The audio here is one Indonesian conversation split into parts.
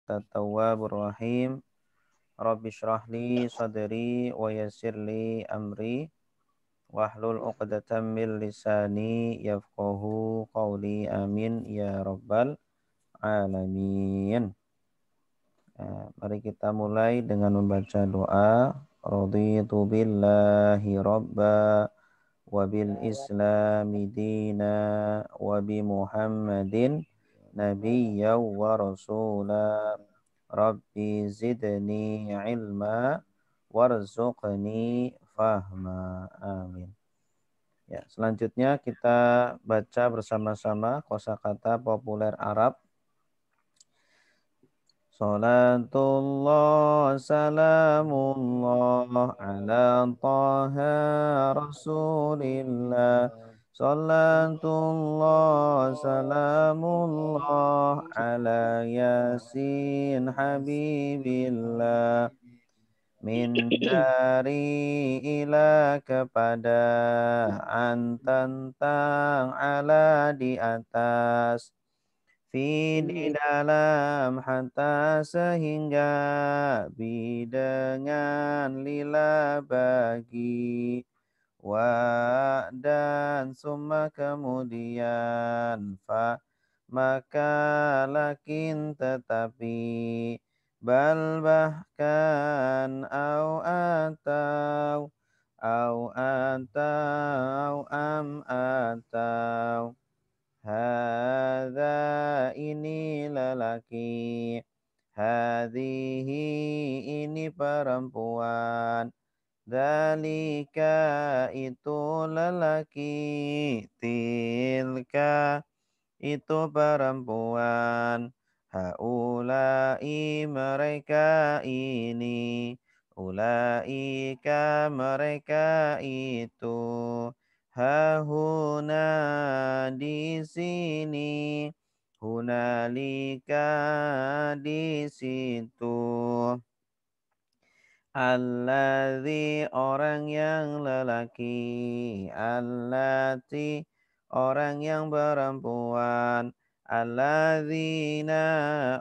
antat tawwabur rahim. Rabbi shrah li sadri wa yassir li amri wahlul 'uqdatam min lisani yafqahu qawli. Amin ya rabbal alamin. Mari kita mulai dengan membaca doa. Raditu billahi rabba wa bil islami dina wa bi muhammadin nabiyya wa rasula. Rabbi zidni ilma warzuqni fahma. Amin. Ya, selanjutnya kita baca bersama-sama kosakata populer Arab. Salatullah salamullah ala taha rasulillah. Salatullah salamullah ala yasin habibillah. Min dari ila kepada, an tentang, ala di atas, fi di dalam, hatta sehingga, bi dengan, lila bagi, wa dan summa kemudian, fa maka, lakin tetapi, bal bahkan, au atau, am atau, hadza ini lelaki, hadhihi ini perempuan, dzalika itu lelaki, tilka itu perempuan, haulai mereka ini, ulaika mereka itu, hahuna di sini, hunalika di situ. Alladzi orang yang lelaki, allati orang yang perempuan, alladzina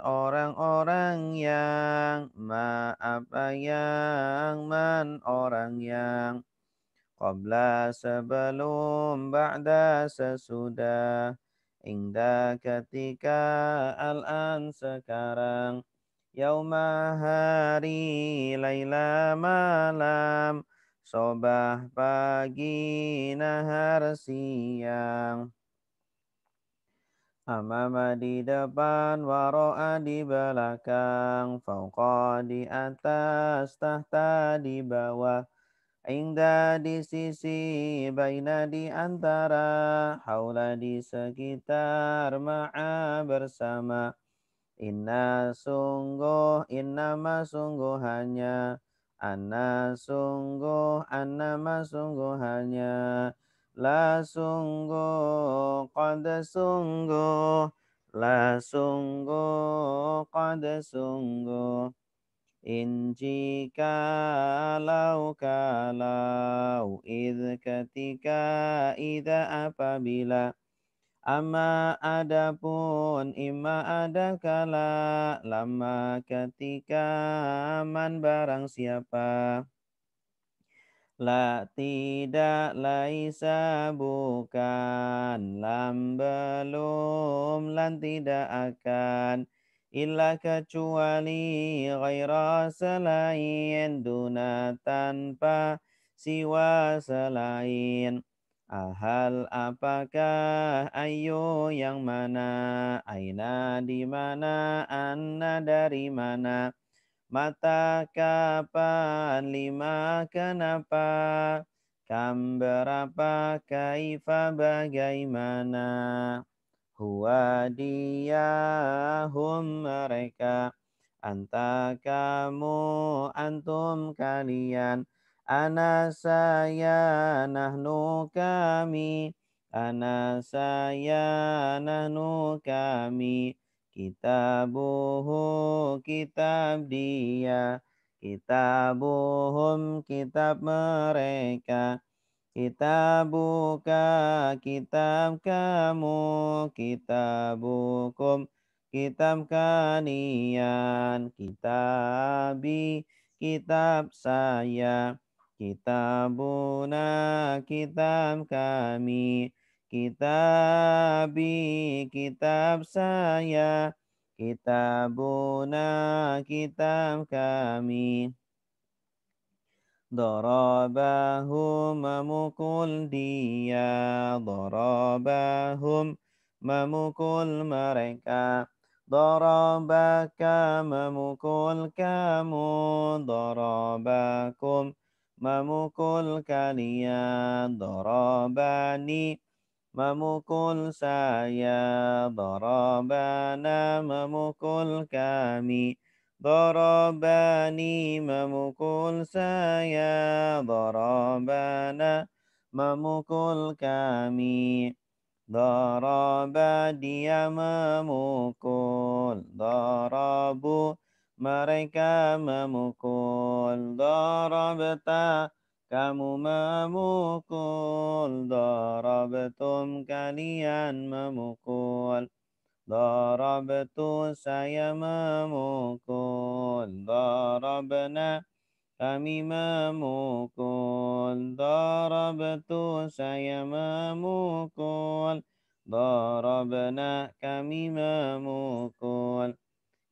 orang-orang yang, ma apa yang, man orang yang, qabla sebelum, ba'da sesudah, inda ketika, al-an sekarang, yauma hari, laila malam, sobah pagi, nahar siang, amama di depan, waro'a di belakang, fauqa di atas, tahta di bawah, inda di sisi, baina di antara, haula di sekitar, ma'a bersama, inna sungguh, innama sungguhannya, anna sungguh, annama sungguhannya, la sungguh, qad sungguh, la sungguh, qad sungguh, in jikalau kalau, id ketika, ida apabila, amma adapun, imma ada kala, lama ketika, man barang siapa, la tidak, laisa bukan, lam belum, lan tidak akan, illa kecuali, ghaira selain, duna tanpa, siwa selain, ahal apakah, ayu yang mana, aina di mana, anna dari mana, mata kapan, lima kenapa, kam berapa, kaifa bagaimana, huwa dia, hum mereka, anta kamu, antum kalian, ana saya, nahnu kami, ana saya, nahnu kami, kitabuhu kitab dia, kitabuhum kitab mereka, kitabuka kitab kamu, kitabukum kitab kalian, kitabi, kitab saya, kitabuna, kitab kami, kitabi, kitab saya, kitabuna, kitab kami. Darabahum memukul dia, darabahum memukul mereka, darabaka memukul kamu, darabakum memukul kalian, darabani memukul saya, darabana memukul kami. Darabani memukul saya, darabana memukul kami. Daraba dia memukul, darabu mereka memukul, darabta kamu memukul, darabtum kalian memukul. Darabtu saya memukul, darabna kami memukul, darabtu saya memukul, darabna kami memukul.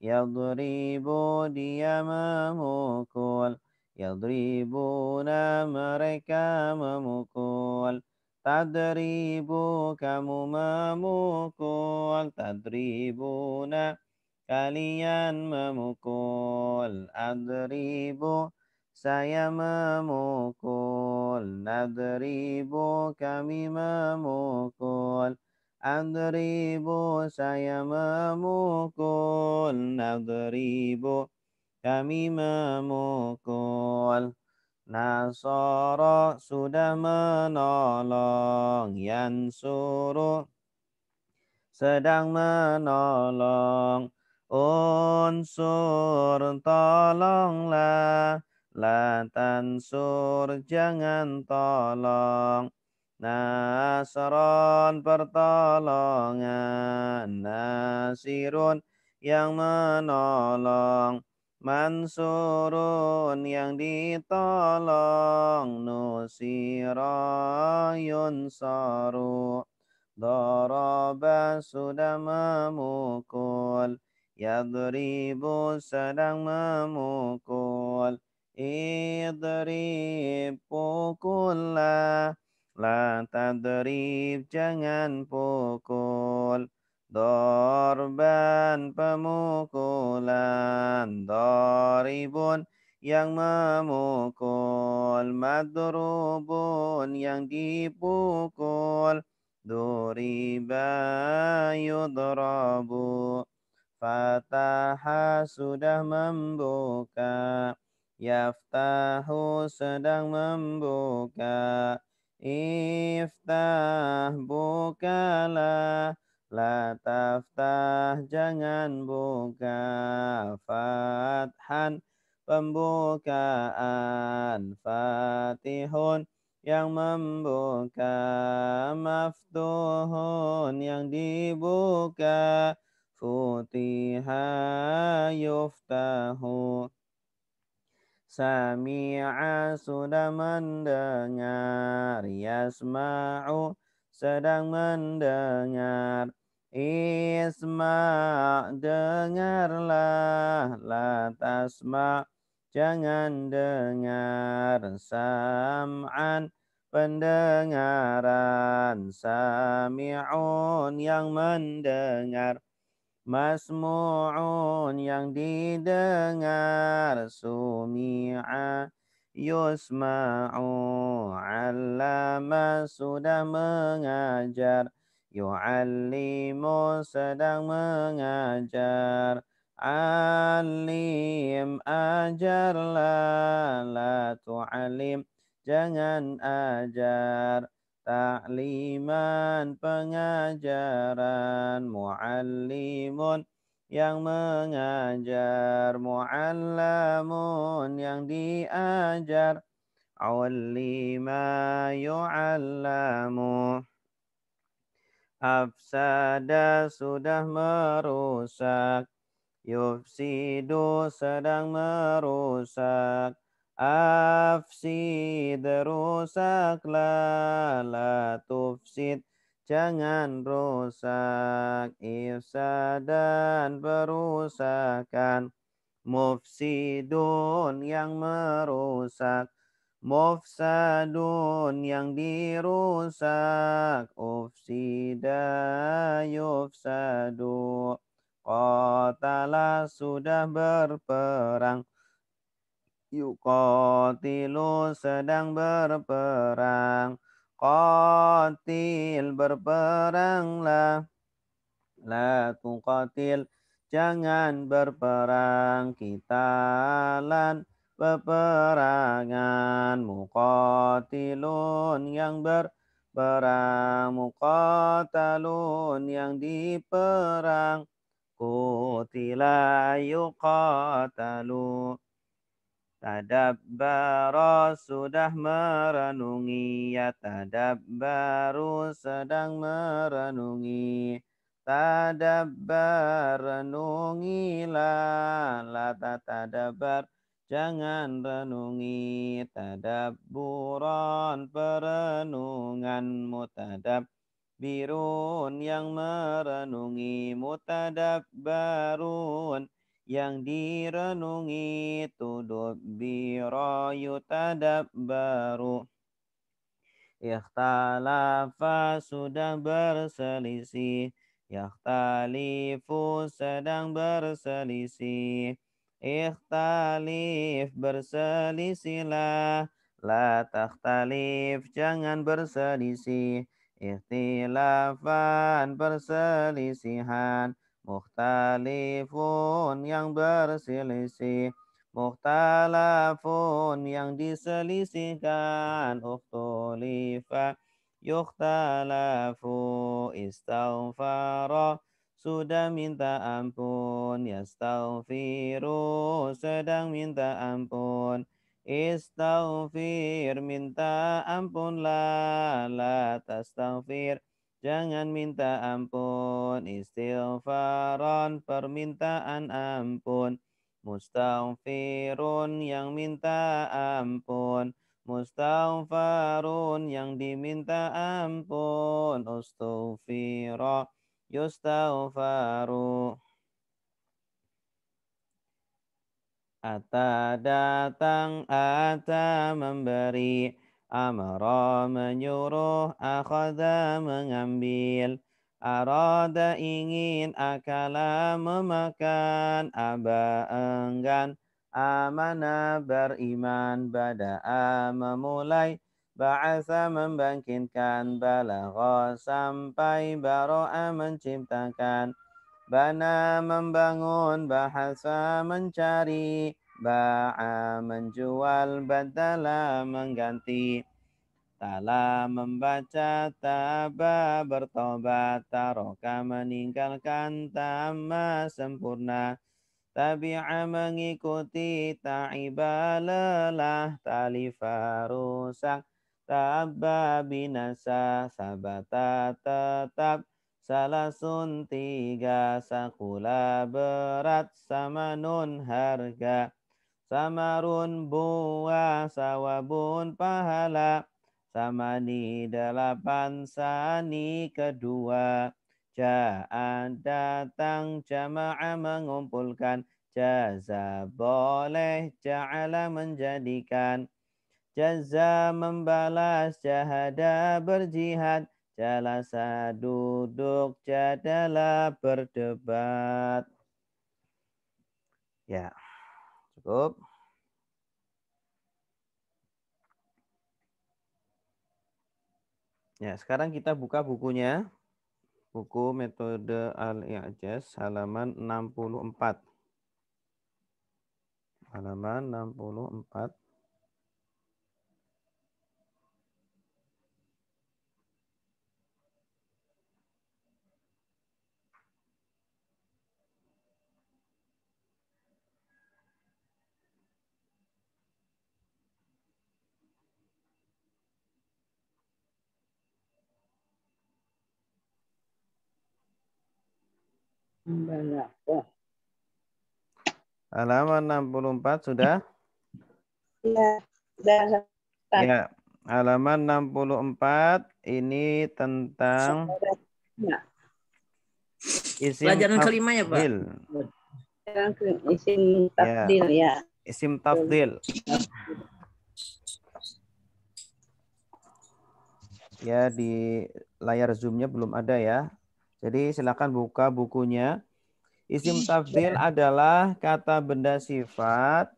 Yadribu dia memukul, yadribuna mereka memukul. Tadribu kamu memukul, tadribuna kalian memukul. Adribu saya memukul, nadribu kami memukul. Adribu saya memukul, nadribu kami memukul. Nasara sudah menolong, yansuru sedang menolong. Unsur tolonglah, la tansur jangan tolong. Nasron pertolongan, nasirun yang menolong, mansurun yang ditolong, nusira yunsaru. Daraba sudah memukul, yadribu sedang memukul, idrib pukullah, la tadrib jangan pukul. Dorban pemukulan, doribun yang memukul, madrubun yang dipukul. Duriba yudrabu, fataha sudah membuka, yaftahu sedang membuka, iftah bukalah, la taftah jangan buka, fathan pembukaan, fatihun yang membuka, maftuhun yang dibuka, futiha yuftahu. Sami'a sudah mendengar, yasma'u sedang mendengar, isma' dengarlah, la tasma' jangan dengar, sam'an pendengaran, sami'un yang mendengar, masmu'un yang didengar, sumi'a yusma'u, allama sudah mengajar, yu'allimu sedang mengajar, alim ajarlah, la tu'alim jangan ajar, ta'liman pengajaran, mu'allimun yang mengajar, mu'allamun yang diajar, ulima yu'allamu. Afsada sudah merusak. Yufsidu sedang merusak. Afsid rusaklah. La tufsid jangan rusak. Ifsadan perusakan. Mufsidun yang merusak. Mufsadun yang dirusak. Ufsida yufsadu. Qatala sudah berperang. Yuqatilu sedang berperang. Qatil berperanglah. La tuqatil jangan berperang. Qitalan peperangan. Muqatilun yang berperang. Muqatalun yang diperang. Qutila yuqatalu. Tadabbara sudah merenungi. Ya tadabbaru sedang merenungi. Tadabbar renungilah. La tatadabbar jangan renungi. Tadabburan perenungan. Mutadabbirun yang merenungi. Mutadabbarun yang direnungi. Tudubbira yutadabbaru. Ikhtalafa sudah berselisih. Yakhtalifu sedang berselisih. Ikhtalif berselisihlah. La takhtalif jangan berselisih. Ikhtilafan perselisihan. Mukhtalifun yang berselisih. Mukhtalafun yang diselisihkan. Ukhtulifa yukhtalafu. Istaghfara sudah minta ampun. Yastaghfiru sedang minta ampun. Istaghfir minta ampunlah. La tastaghfir jangan minta ampun. Istighfaran permintaan ampun. Mustaghfirun yang minta ampun. Mustaghfarun yang diminta ampun. Ustughfira yustaghfaru. Ata datang, ata memberi. Amara menyuruh, akhadha mengambil. Arada ingin, akala memakan. Aba enggan, amana beriman. Bada'a memulai. Ba'asa membangkitkan. Balagha sampai. Baro'a menciptakan. Bana membangun. Bahasa mencari. Ba'a menjual. Badala mengganti. Tala membaca. Taba bertobat. Taroka meninggalkan. Tama sempurna. Tabi'a mengikuti. Ta'iba lelah. Talifa rusak. Tabba binasa. Sabata tetap. Salasun tiga. Sakula berat. Samanun harga. Samarun buah. Sawabun pahala. Samani 8. Sani kedua. Ja'a datang. Jama'a mengumpulkan. Jaza boleh. Ja'ala menjadikan. Jaza membalas. Jahada berjihad. Jalasa duduk. Jadala berdebat. Ya, cukup. Ya, sekarang kita buka bukunya. Buku metode Al-I'jaz halaman 64. Halaman 64. Halaman 64 sudah? Ya, sudah. Ya, halaman 64 ini tentang isim Pelajaran kelima ya, Pak? tafdil. Isim Ya, tafdil ya. isim tafdil. Ya, di layar zoom-nya belum ada ya. Jadi silakan buka bukunya. Isim tafdil adalah kata benda sifat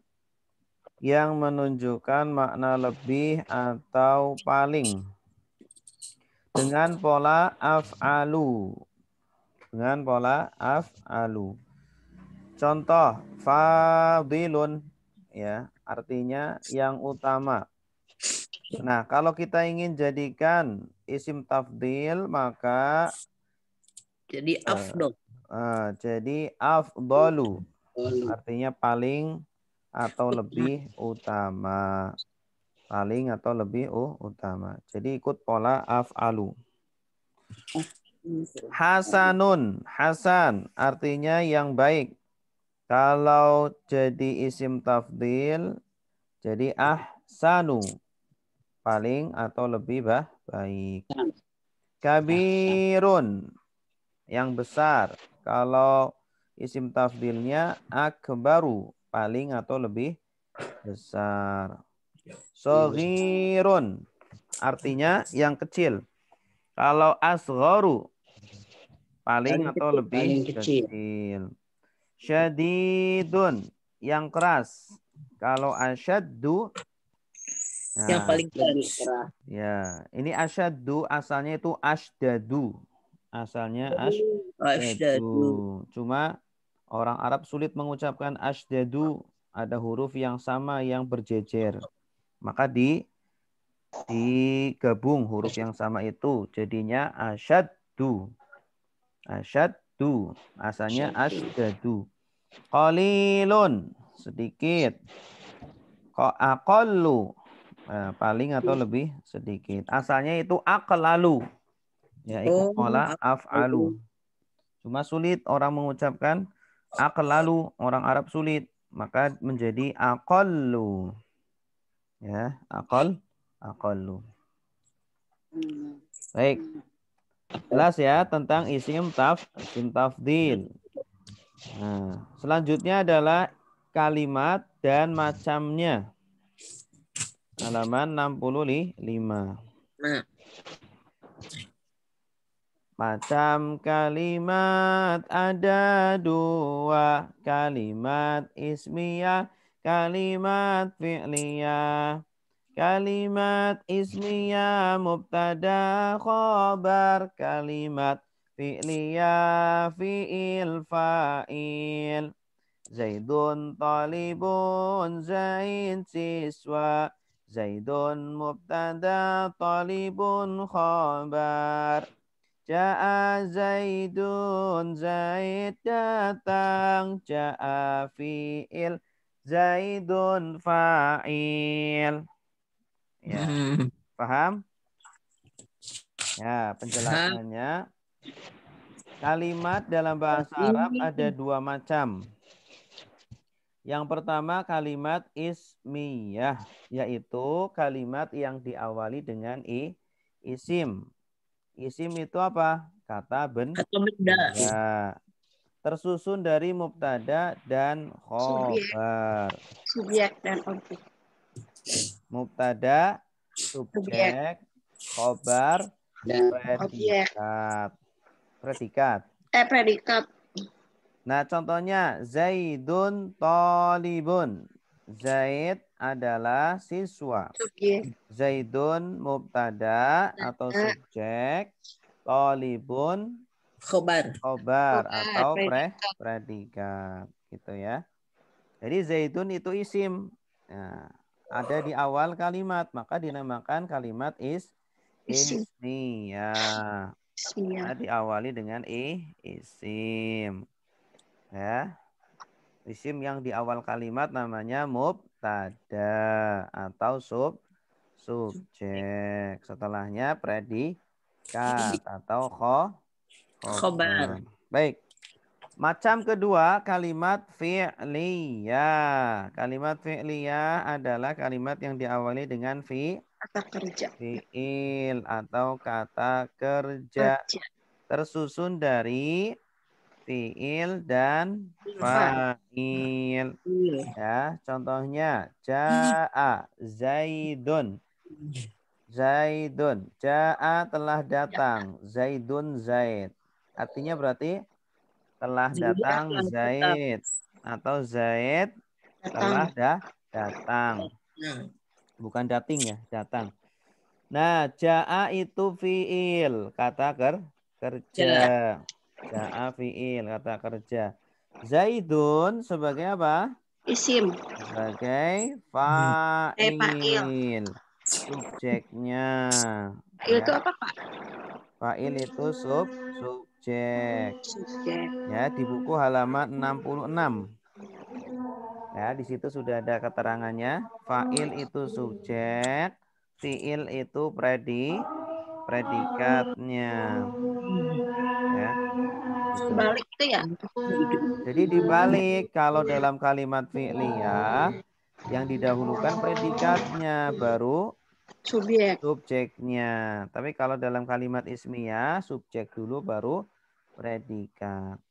yang menunjukkan makna lebih atau paling dengan pola af'alu. Dengan pola af'alu. Contoh, fadilun ya, artinya yang utama. Nah, kalau kita ingin jadikan isim tafdil maka Jadi afdol. jadi afdalu artinya paling atau lebih utama. Paling atau lebih utama. Jadi ikut pola af'alu. Hasanun, hasan artinya yang baik. Kalau jadi isim tafdil jadi ahsanu, paling atau lebih baik. Kabirun, yang besar. Kalau isim tafdilnya akbaru, paling atau lebih besar. Soghirun, artinya yang kecil. Kalau asgharu, paling atau lebih kecil. Syadidun, yang keras. Kalau asyaddu, Yang nah, paling keras. ya, ini asyaddu asalnya itu asydadu. Asalnya asydadu. Cuma orang Arab sulit mengucapkan asydadu. Ada huruf yang sama yang berjejer. Maka digabung huruf yang sama itu. Jadinya asyaddu. Asyaddu. Asalnya asydadu. Qalilun. Sedikit. Aqallu. Paling atau lebih sedikit. Asalnya itu aqlalu. Ya, ikut pola af'alu. Cuma sulit orang mengucapkan aqlalu, orang Arab sulit. Maka menjadi aqallu. Ya, aqallu. Baik. Jelas ya tentang isim tafdil. Nah, selanjutnya adalah kalimat dan macamnya. Halaman 65. Nah, Macam kalimat ada dua, kalimat ismiyah, kalimat fi'liyah. Kalimat ismiyah mubtada khobar, kalimat fi'liyah fi'il fa'il. Zaidun talibun, Zaid siswa, Zaidun mubtada, talibun khobar. Ja'a Zaidun, Zaid datang. Ja'a fi'il, Zaidun fa'il. Ya, paham? Ya, penjelasannya. Kalimat dalam bahasa Arab ada dua macam. Yang pertama kalimat ismiyah, yaitu kalimat yang diawali dengan isim. Isim itu apa? Kata benda. Tersusun dari mubtada dan khobar. Subjek dan objek. Mubtada, subjek, khobar, predikat. Predikat. Nah, contohnya Zaidun talibun. Zaid adalah siswa. Subjek. Zaidun mubtada atau subjek, talibun khobar atau predikat gitu ya. Jadi zaidun itu isim. Nah, ada di awal kalimat, maka dinamakan kalimat ismiyah. Nah, diawali dengan isim. Ya. Isim yang di awal kalimat namanya mubtada atau subjek. Setelahnya predikat atau khobar. Baik. Macam kedua kalimat fi'liyah. Kalimat fi'liyah adalah kalimat yang diawali dengan Kata kerja. fi'il atau kata kerja. Tersusun dari fi'il dan fa'il. Ya, contohnya ja'a Zaidun. Zaidun. Ja'a telah datang. Zaidun Zaid. Artinya berarti telah datang Zaid atau Zaid telah datang. Bukan dating ya, datang. Nah, ja'a itu fi'il, kata kerja. Ja'a fi'il, kata kerja. Zaidun sebagai apa? Isim. Sebagai fa'il. Subjeknya. Fa'il itu apa, Pak? Fa'il itu subjek. Ya, di buku halaman 66. Ya, di situ sudah ada keterangannya. Fa'il itu subjek, fi'il itu predikatnya. Ya. Gitu. Balik itu ya. Jadi dibalik, kalau dalam kalimat fi'liyah yang didahulukan predikatnya baru subjeknya. Tapi kalau dalam kalimat ismiyah subjek dulu baru predikat.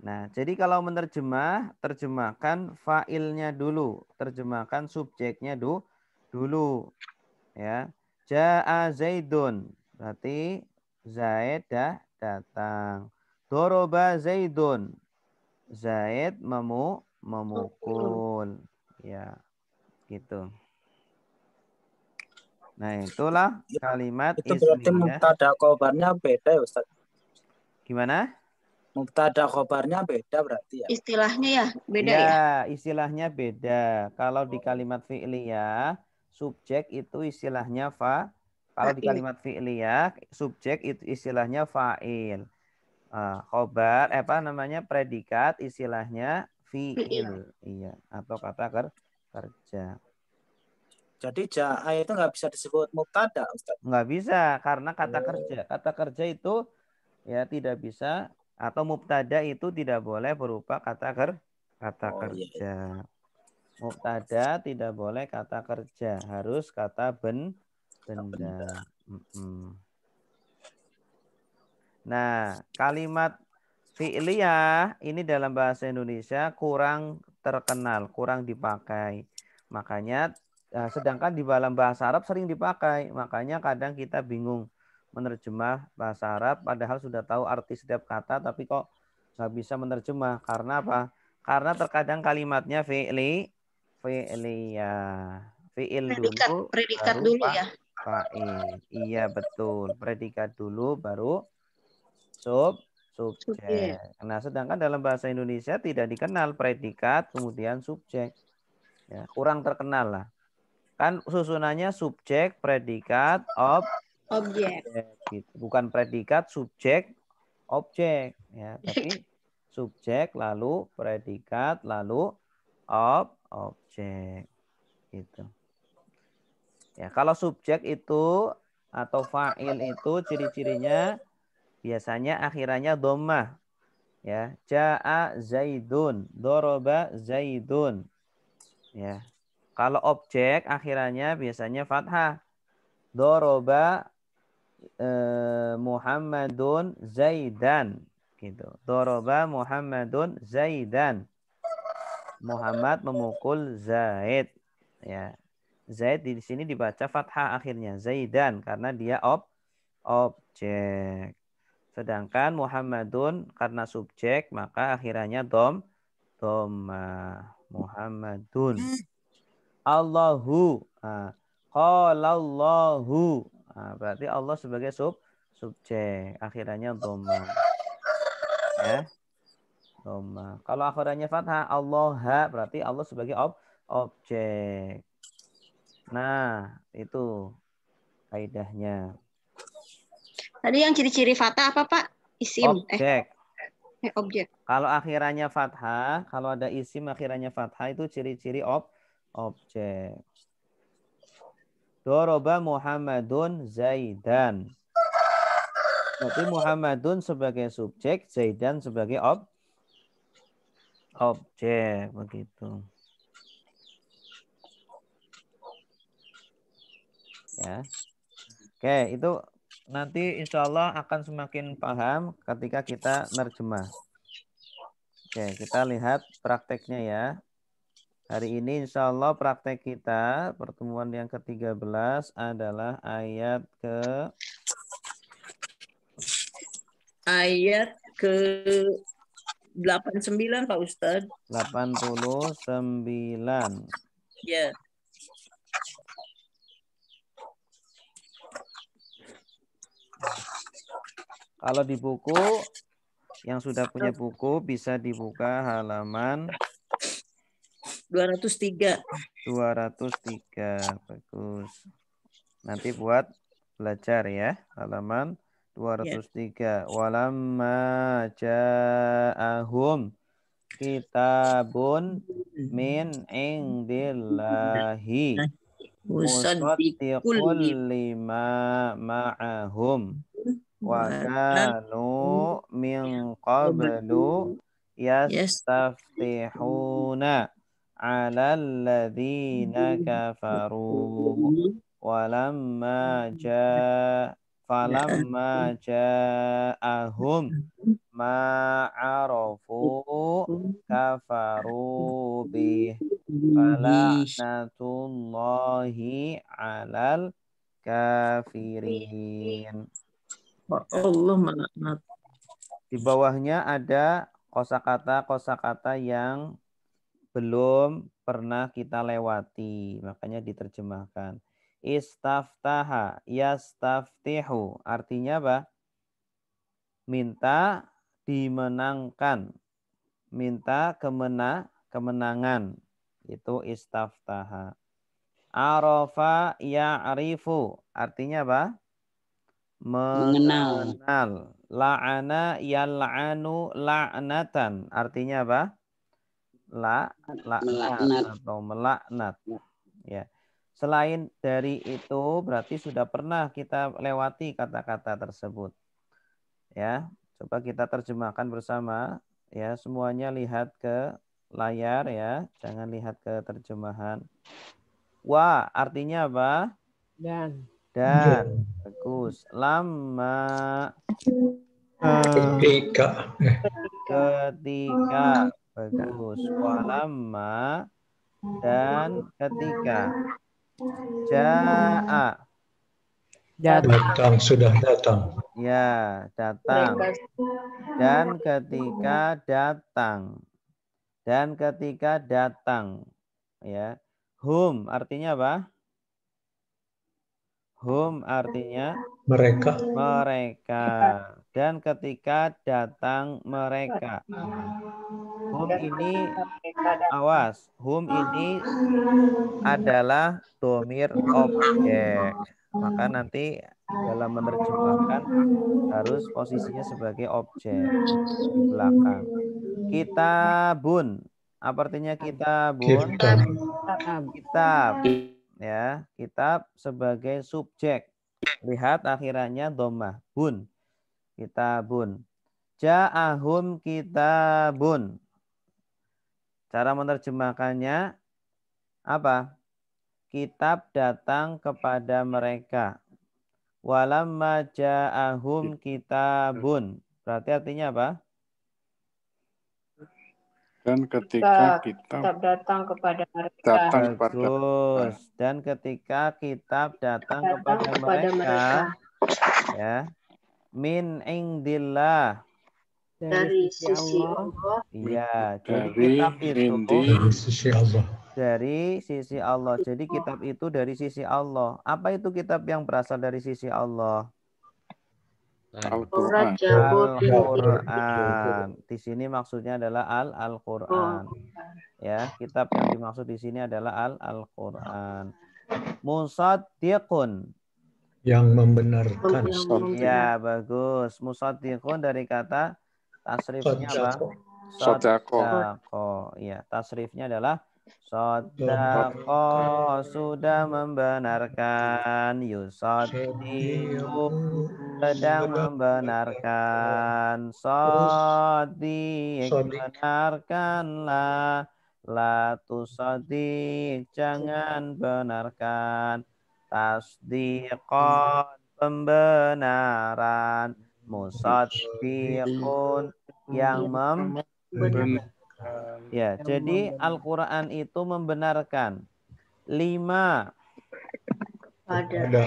Nah, jadi kalau menerjemah, terjemahkan fa'ilnya dulu, terjemahkan subjeknya dulu, ya. Ja'a Zaidun, berarti Zaid datang. Doroba Zaidun, Zaid memukul, ya, gitu. Nah, itulah kalimat itu berarti ismiyah. mubtada khobarnya beda ya Ustaz? Gimana? Mubtada khobarnya beda berarti ya? Istilahnya ya beda ya? Ya, istilahnya beda. Kalau di kalimat fi'liyah, subjek itu istilahnya kalau di kalimat fi'liyah, subjek itu istilahnya fa'il. Khobar, predikat istilahnya fi'il. Iya, atau kata kerja. Jadi ja'a itu nggak bisa disebut mubtada, Ustaz? Nggak bisa, karena kata kerja. Kata kerja itu ya tidak bisa, atau mubtada itu tidak boleh berupa kata kerja. Iya. Mubtada tidak boleh kata kerja, harus kata benda. Nah, kalimat fi'liyah ini dalam bahasa Indonesia kurang terkenal, kurang dipakai. Makanya sedangkan di dalam bahasa Arab sering dipakai. Makanya kadang kita bingung menerjemah bahasa Arab padahal sudah tahu arti setiap kata tapi kok nggak bisa menerjemah. Karena apa? Karena terkadang kalimatnya fi'liyah. Fi'il dulu predikat baru dulu ya. fa'il. Iya betul. Predikat dulu baru subjek. Nah, sedangkan dalam bahasa Indonesia tidak dikenal predikat kemudian subjek. Ya, kurang terkenal lah. Kan susunannya subjek, predikat, objek. Gitu. Bukan predikat, subjek, objek. Ya, tapi subjek lalu predikat lalu objek. Gitu. Ya, kalau subjek itu atau fa'il itu ciri-cirinya biasanya akhirannya dhammah. Ya, ja'a Zaidun, doroba Zaidun. Ya. Kalau objek akhirannya biasanya fathah. Doroba Muhammadun Zaidan gitu. Doroba Muhammadun Zaidan. Muhammad memukul Zaid. Ya. Zaid di sini dibaca fathah akhirnya Zaidan karena dia objek. Sedangkan Muhammadun karena subjek maka akhirannya dhammah. Muhammadun. Allahu. Qalallahu. Berarti Allah sebagai subjek. Akhirannya dhammah. Ya. Dhammah. Kalau akhirannya fathah Allah berarti Allah sebagai objek. Nah, itu kaidahnya. Tadi yang ciri-ciri fathah apa, Pak? Isim. Objek. Objek. Kalau akhirannya fathah, kalau ada isim akhirannya fathah itu ciri-ciri objek. Doroba Muhammadun Zaidan. Berarti Muhammadun sebagai subjek, Zaidan sebagai Objek begitu. Ya. Oke, itu nanti insya Allah akan semakin paham ketika kita nerjemah. Oke, kita lihat prakteknya ya. Hari ini insya Allah praktek kita pertemuan yang ke-13 adalah ayat ke-89 Pak Ustadz. 89. Ya. Kalau di buku, yang sudah punya buku bisa dibuka halaman 203. 203. Bagus. Nanti buat belajar ya. Halaman 203. Walamma ja'ahum kitabun min indillahi musaddiqul lima ma'ahum wa kanu min qablu yastaftihuna 'alal ladzina kafaru falamma ja'ahum ma'arafu kafaru bih fala'natullahi 'alal kafirin. Allah melaknat. Di bawahnya ada kosakata yang belum pernah kita lewati, makanya diterjemahkan. Istaftaha, yastaftihu, artinya apa? Minta dimenangkan, minta kemenangan, itu istaftaha. Arafa ya'rifu, artinya apa? Mengenal. La'ana yal'anu la'natan, artinya apa? Laknat atau melaknat. Ya. Selain dari itu berarti sudah pernah kita lewati kata-kata tersebut. Ya, coba kita terjemahkan bersama. Ya, semuanya lihat ke layar ya, jangan lihat ke terjemahan. Wa artinya apa? Dan. Bagus. Lama. Ketika. Bagus. Walamma dan ketika. Ja'a. Datang, sudah datang. Ya, datang. Dan ketika datang. Dan ketika datang. Ya. Hum artinya apa? Hum artinya mereka. Dan ketika datang mereka. Hum ini awas. Hum ini adalah domir objek. Maka nanti dalam menerjemahkan harus posisinya sebagai objek di belakang. Kitabun. Apa artinya kitabun? Kitab. Ya, kitab sebagai subjek. Lihat akhirannya dhammah, bun. Kitabun. Ja'ahum kitabun. Cara menerjemahkannya apa? Kitab datang kepada mereka. Walamma ja'ahum kitabun. Berarti artinya apa? Dan ketika kitab datang kepada mereka. Bagus. Dan ketika kitab datang kepada mereka. Ya. Min indillah. Dari sisi Allah. Iya, jadi kitab itu dari sisi Allah. Dari sisi Allah. Jadi kitab itu dari sisi Allah. Apa itu kitab yang berasal dari sisi Allah? Al-Quran. Al-Quran. Di sini maksudnya adalah Al-Quran. Ya, kitab yang dimaksud di sini adalah Al-Quran. Musaddiqun. Yang membenarkan. Ya, bagus. Musaddiqun dari kata tasrifnya apa? Sodako. Ya, tasrifnya adalah Sodako sudah membenarkan. Yusodiku sedang membenarkan. Sodik benarkanlah. La tusodik jangan benarkan. Tasdiqon pembenaran. Musaddiqun yang ya, jadi Al-Quran itu membenarkan 5 Ada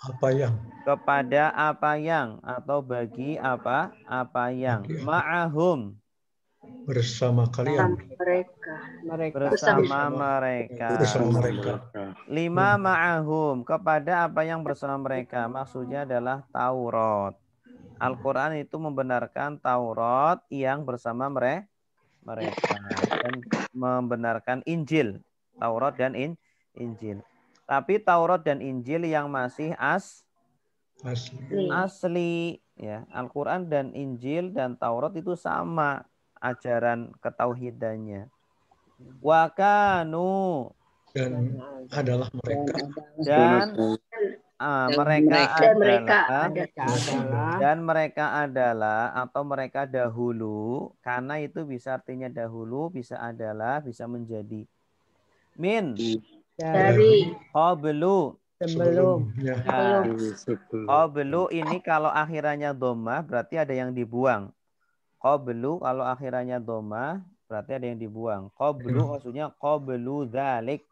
apa yang kepada apa yang atau bagi apa yang ma'ahum bersama kalian, bersama mereka. 5 ma'ahum kepada apa yang bersama mereka, maksudnya adalah Taurat. Al-Quran itu membenarkan Taurat yang bersama mereka dan membenarkan Injil, Taurat dan Injil. Tapi Taurat dan Injil yang masih asli ya. Al-Quran dan Injil dan Taurat itu sama ajaran ketauhidannya. Wa kanu dan adalah mereka dan mereka adalah atau mereka dahulu, karena itu bisa artinya dahulu, bisa adalah, bisa menjadi. Min Dari qablu sebelumnya. Nah, qablu ini kalau akhirannya dhammah berarti ada yang dibuang. Qablu kalau akhirannya dhammah berarti ada yang dibuang. Qablu maksudnya qablu dzalik.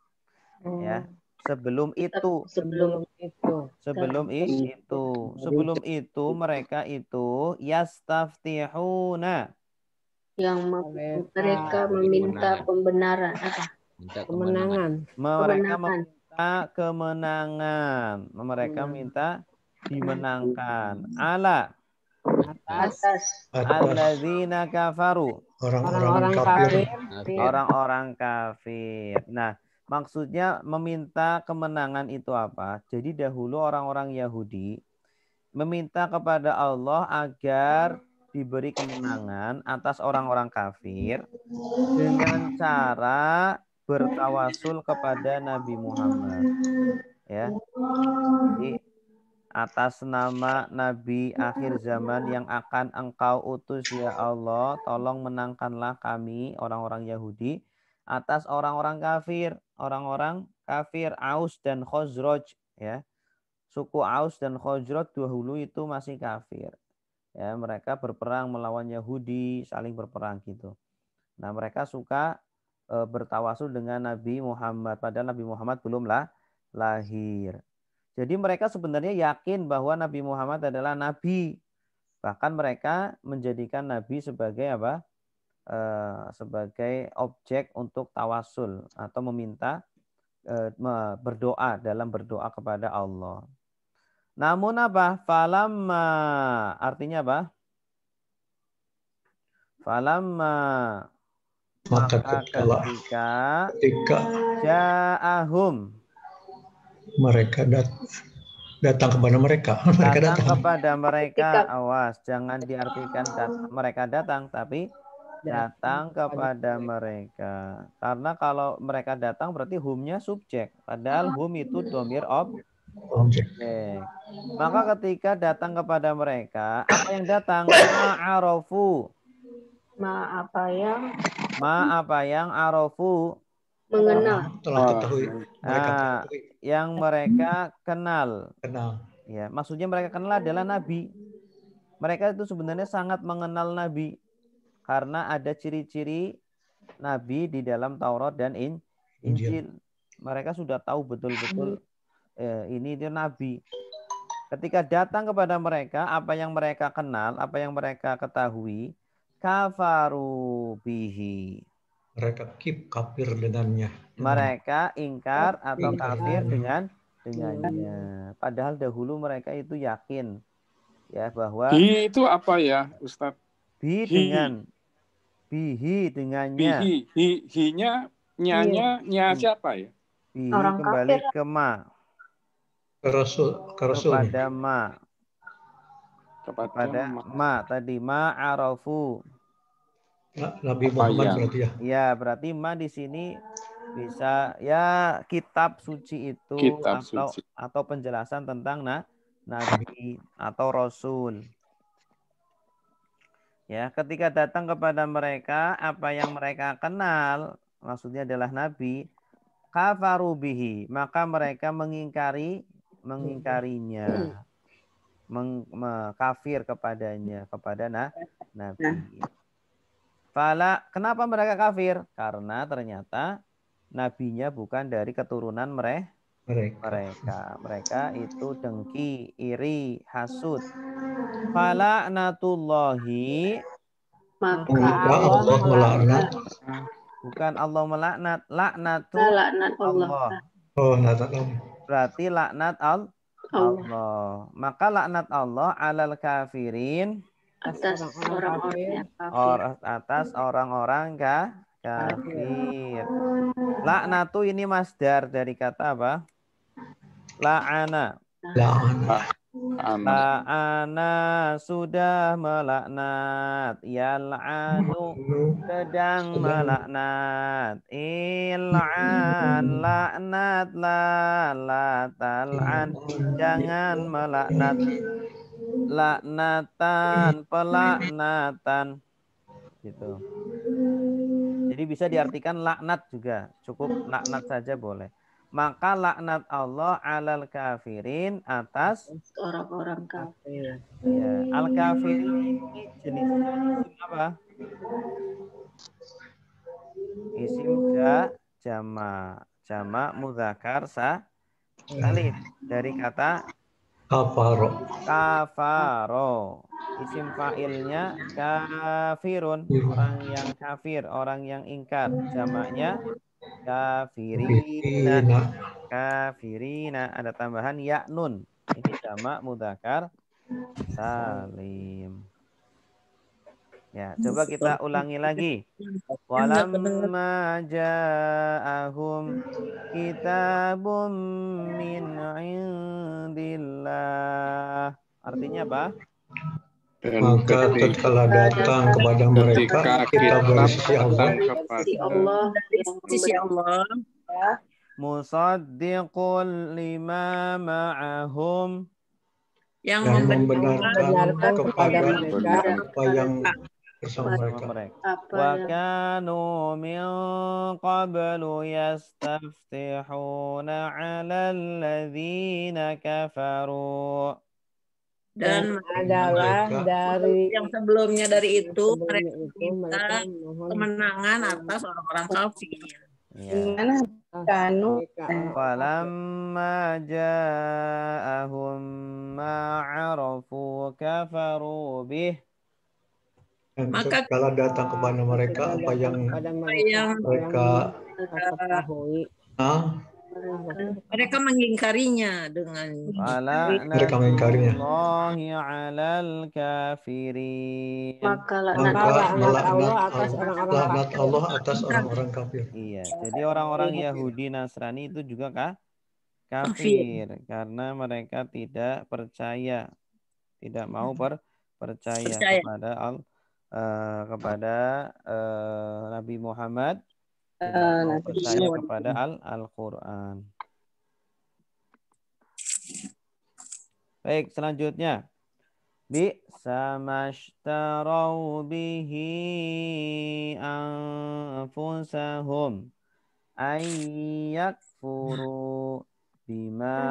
Ya. Sebelum itu mereka itu yastaftihuna yang mereka meminta pembenaran mereka meminta kemenangan, mereka minta dimenangkan ala atas alladzina kafaru orang-orang kafir. Nah, maksudnya meminta kemenangan itu apa? Jadi dahulu orang-orang Yahudi meminta kepada Allah agar diberi kemenangan atas orang-orang kafir dengan cara bertawasul kepada Nabi Muhammad. Ya. Jadi atas nama Nabi akhir zaman yang akan Engkau utus ya Allah, tolong menangkanlah kami orang-orang Yahudi atas orang-orang kafir Aus dan Khazraj ya. Suku Aus dan Khazraj dahulu itu masih kafir. Ya, mereka berperang melawan Yahudi, saling berperang gitu. Nah, mereka suka bertawasul dengan Nabi Muhammad padahal Nabi Muhammad belum lahir. Jadi mereka sebenarnya yakin bahwa Nabi Muhammad adalah nabi. Bahkan mereka menjadikan nabi sebagai apa? Sebagai objek untuk tawasul atau meminta berdoa dalam berdoa kepada Allah. Namun apa? Falamma artinya apa? Falamma maka ketika ja'ahum mereka datang kepada mereka. Kepada mereka, awas jangan diartikan mereka datang, tapi datang kepada mereka. Karena kalau mereka datang berarti humnya subjek, padahal hum itu dhamir objek. Maka ketika datang kepada mereka, apa yang datang? Ma'arofu. apa yang arofu mengenal telah ketahui yang mereka kenal. Ya, maksudnya mereka kenal adalah nabi. Mereka itu sebenarnya sangat mengenal nabi karena ada ciri-ciri nabi di dalam Taurat dan Injil. Mereka sudah tahu betul-betul ini dia nabi. Ketika datang kepada mereka, apa yang mereka kenal, apa yang mereka ketahui, kafaru bihi. Mereka kafir dengannya. Mereka ingkar atau kafir dengannya. Padahal dahulu mereka itu yakin ya bahwa itu apa ya, Ustadz? Bihi dengannya. Hinya nyanya siapa ya? Bihi orang kembali kafir. Ke ma. Kepada ma. Kepada ma tadi ma'arafu. Nabi Muhammad berarti ya. Ya, berarti ma di sini Bisa ya kitab suci itu Kitab atau suci. penjelasan tentang nabi atau rasul. Ya, ketika datang kepada mereka apa yang mereka kenal, maksudnya adalah nabi, kafaru bihi, maka mereka mengingkarinya, kafir kepadanya, kepada nabi. Fala, kenapa mereka kafir? Karena ternyata nabinya bukan dari keturunan mereka. Mereka itu dengki, iri, hasud. Fala natullahi, Maka Allah melaknat. bukan Allah melaknat, laknatu Laknat Allah. Allah. Oh, laknat Allah. Berarti laknat Allah. Maka laknat Allah alal kafirin, Atas orang-orang yang kafir. atas orang-orang kafir. Laknatu ini masdar dari kata apa? La'ana. La'ana. La'ana sudah melaknat. Yal'anu sedang melaknat. Il'an laknat la tal'an. Jangan melaknat. Laknatan, pelaknatan. Gitu. Jadi bisa diartikan laknat juga. Cukup laknat saja boleh. Maka laknat Allah alal kafirin, atas Orang-orang kafir. ya, al kafirin ini jenisnya isim apa? Isim jama mudzakkar salim dari kata kafaro. Isim fa'ilnya kafirun, orang yang kafir, orang yang ingkar. Jamaknya kafirina, ada tambahan ya nun. Ini jamak mudzakkar salim. Ya, coba kita ulangi lagi. Walamma ja'ahum kitabum min indillah. Artinya apa? Maka tatkala datang kepada mereka kitab dari sisi Allah, musaddiqul lima ma'ahum, yang membenarkan kepada apa yang bersama mereka. Wa kanu min qablu yastaftihuna 'alal ladzina kafaru. Dan adalah dari yang sebelumnya dari itu mereka minta kemenangan atas orang-orang kafir. Gimana kanu? Falamma ja'ahum ma'arafu kafaru bih. Dan setelah datang kepada mereka apa yang mereka ketahui, mereka mengingkarinya dengan mereka mengingkarinya. Maka laknat Allah atas orang-orang kafir. Iya, jadi orang-orang Yahudi Nasrani itu juga kafir karena mereka tidak percaya, tidak mau percaya kepada Nabi Muhammad, tidak percaya kepada Al-Quran. Baik, selanjutnya. Bi'sa mashtarau bihi anfusahum ayyakfuru bima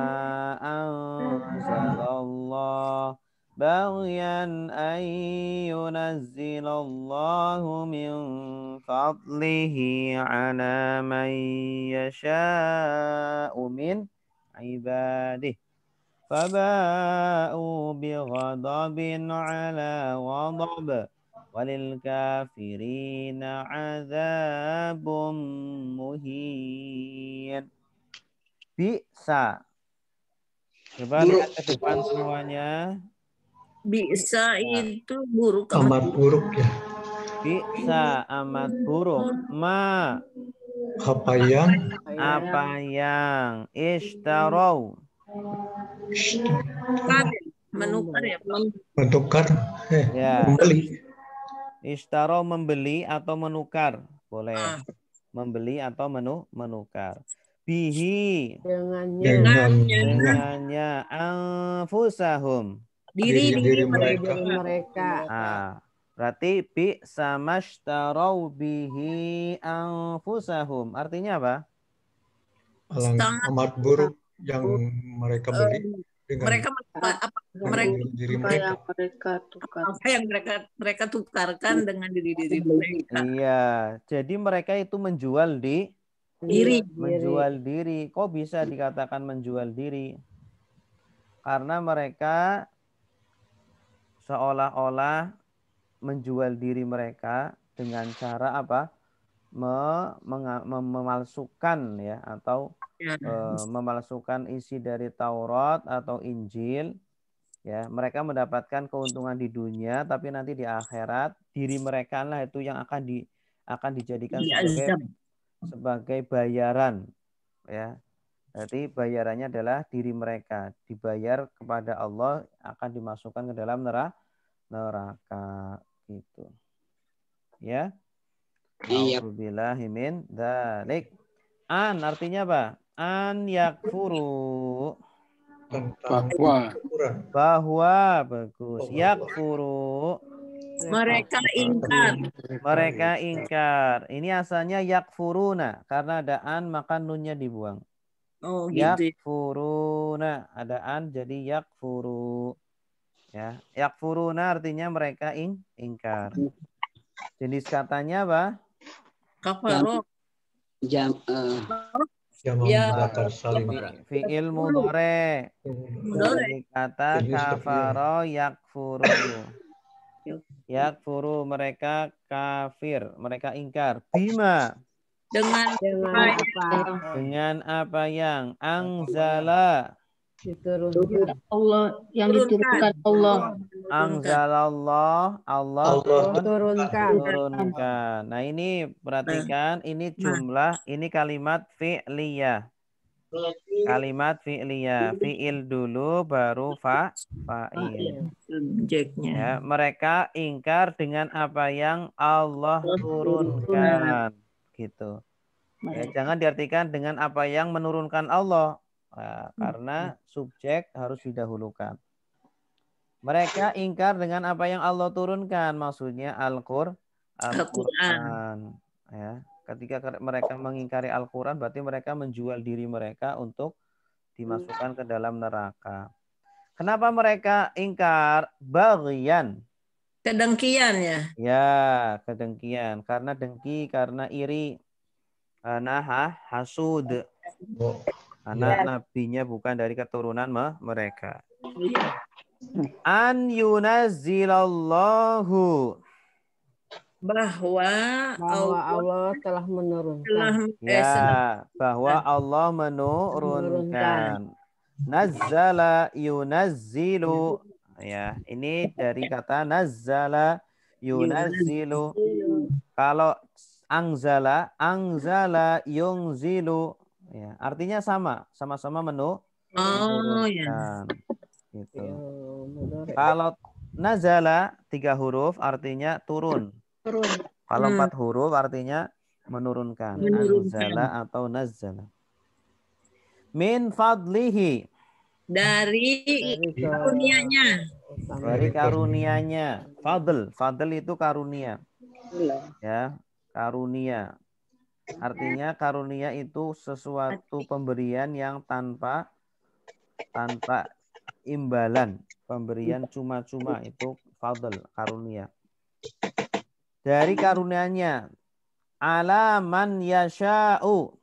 anzalallah baghyan an yunazzilallahu min fadlihi ala man yasha'u min ibadihi faba'u bighadabin ala ghadab walil kafirina azabun muhin. Bisa. Coba lihat ke depan semuanya. Bisa itu buruk. Amat buruk ya. Bisa amat buruk. Ma. Apa yang ishtarau. Menukar ya. Membeli. Ishtaro membeli atau menukar. Boleh. membeli atau menukar. Bihi dengannya anfusahum diri mereka. Berarti bi samashtarau bihi anfusahum. Artinya apa? Amat buruk yang mereka beli dengan diri mereka. Apa yang mereka tukarkan dengan diri mereka. Iya, jadi mereka itu menjual menjual diri. Kok bisa dikatakan menjual diri? Karena mereka seolah-olah menjual diri mereka dengan cara apa? Memalsukan ya atau memalsukan isi dari Taurat atau Injil ya. Mereka mendapatkan keuntungan di dunia, tapi nanti di akhirat diri mereka lah itu yang akan dijadikan sebagai bayaran ya. Jadi bayarannya adalah diri mereka, dibayar kepada Allah, akan dimasukkan ke dalam neraka gitu. Ya. A'udzubillahi min dzalik. An artinya apa? An yakfuru. Bahwa bagus. Yakfuru. Mereka ingkar. Ini asalnya yakfuruna. Karena ada an maka nunnya dibuang. Oh gitu. Yakfuruna. Ada an jadi yakfuru. Ya. Yakfuruna artinya mereka ingkar. Jenis katanya apa? Kafaro. Fi'il mudhari. Dari kata kafaro yakfuru. Yakfuru mereka kafir, mereka ingkar. Bima. Dengan apa yang anzala diturunkan Allah, yang diturunkan Allah. Anzalallah, Allah turunkan. Nah ini perhatikan, ini jumlah, ini kalimat fi'liyah. Kalimat fi'liyah, fi'il dulu baru fa'il. Ya, mereka ingkar dengan apa yang Allah turunkan, gitu. Ya, jangan diartikan dengan apa yang menurunkan Allah. Nah, karena subjek harus didahulukan. Mereka ingkar dengan apa yang Allah turunkan, maksudnya Al-Quran. Ya, ketika mereka mengingkari Al-Quran, berarti mereka menjual diri mereka untuk dimasukkan ke dalam neraka. Kenapa mereka ingkar? Baghyan. Kedengkian ya? Ya, kedengkian. Karena dengki, karena iri. Karena hasud. Anak nabinya bukan dari keturunan mereka. An yunazzilallahu. Bahwa Allah telah menurunkan. Ya, bahwa Allah menurunkan. Nazzala yunazzilu. Ya, ini dari kata nazzala yunazzilu. Kalau angzala yungzilu. Ya, artinya sama-sama menurunkan. Gitu. Kalau nazala 3 huruf artinya turun. Kalau 4 huruf artinya menurunkan. Anzala atau nazzala. Min fadlihi. Dari karunia-Nya. Dari karunia-Nya. Fadl itu karunia. Ya, karunia. Artinya karunia itu sesuatu pemberian yang tanpa imbalan. Pemberian cuma-cuma itu fadl, karunia. Dari karunia-Nya. Ala man yasha'u.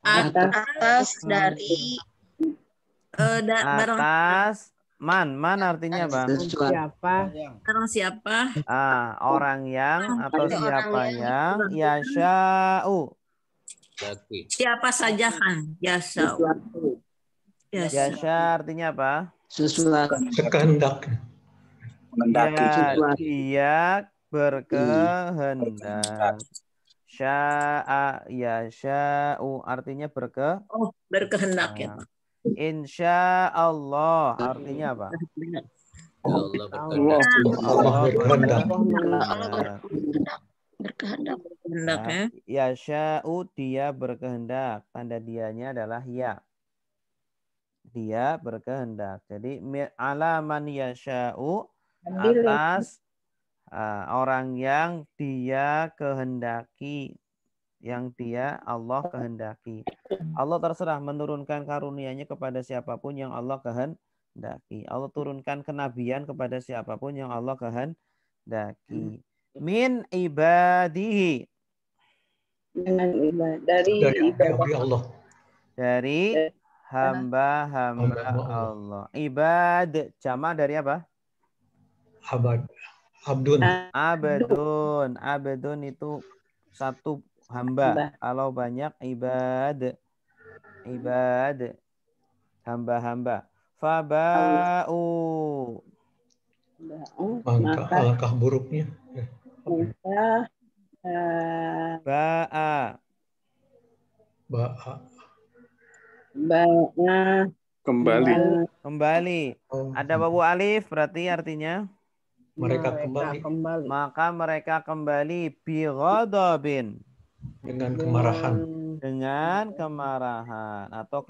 Atas dari atas man artinya apa? Siapa? Orang yang atau siapa yang yasha'u. Siapa saja kan? Yasha'u. Yasha artinya apa? Sesuatu. Kehendak. Dia berkehendak. Sya'a yasha'u artinya berkehendak ya. Insya Allah artinya apa? Allah berkehendak. Hendaknya. Yasha'u dia berkehendak. Tanda dianya adalah ya. Dia berkehendak. Jadi ala man yasha'u, atas orang yang dia kehendaki, yang dia Allah kehendaki. Allah terserah menurunkan karunia-Nya kepada siapapun yang Allah kehendaki. Allah turunkan kenabian kepada siapapun yang Allah kehendaki. Min ibadihi, Dari hamba Allah. dari hamba-hamba Allah. Ibad jama dari apa? Abdun. Abdun itu satu hamba. Kalau banyak ibad hamba-hamba. Faba'u, Maka alangkah buruknya. ba'a, kembali. Ada wawu alif berarti artinya Mereka kembali maka mereka kembali bi ghadabin, dengan kemarahan atau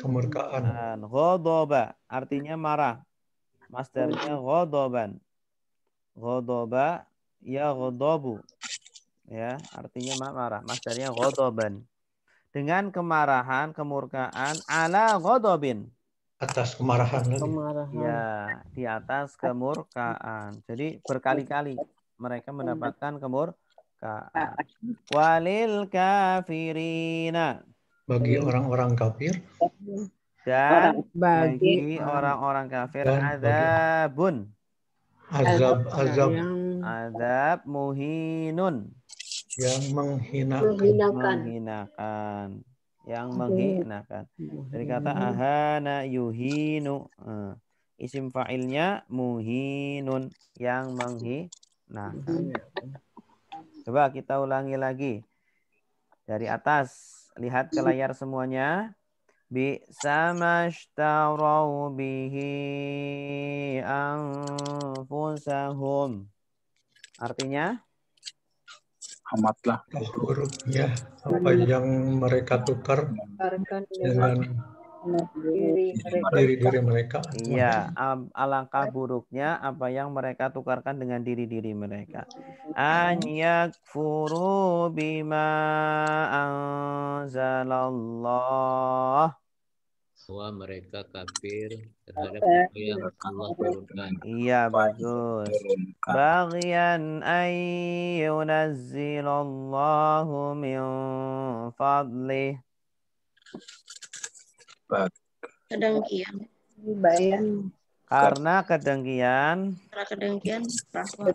kemurkaan. Ghadaba artinya marah. Masdarnya ghadaban. Ghadaba ya ghadabu. Ya, artinya marah. Masdarnya ghadaban. Dengan kemarahan, kemurkaan ala ghadabin. Atas kemarahan lagi. Ya, di atas kemurkaan. Jadi berkali-kali mereka mendapatkan kemurkaan. Walil kafirina, Bagi orang-orang kafir. dan bagi orang-orang kafir azabun, azab muhinun, yang menghinakan. Dari kata ahana yuhinu, isim fa'ilnya muhinun, yang menghinakan. Coba kita ulangi lagi dari atas, lihat ke layar semuanya. Bi'sa mashtarau bihi anfusahum. Artinya? Amatlah buruknya apa yang mereka tukar dengan diri-diri mereka. Iya, alangkah buruknya apa yang mereka tukarkan dengan diri-diri mereka. An yakfuru bima anzalallah, bahwa mereka kafir terhadap apa yang Allah turunkan. Iya, bagus. Baghyan ay yunazzilallahu min fadlih. Kedengkian. Karena kedengkian bahwa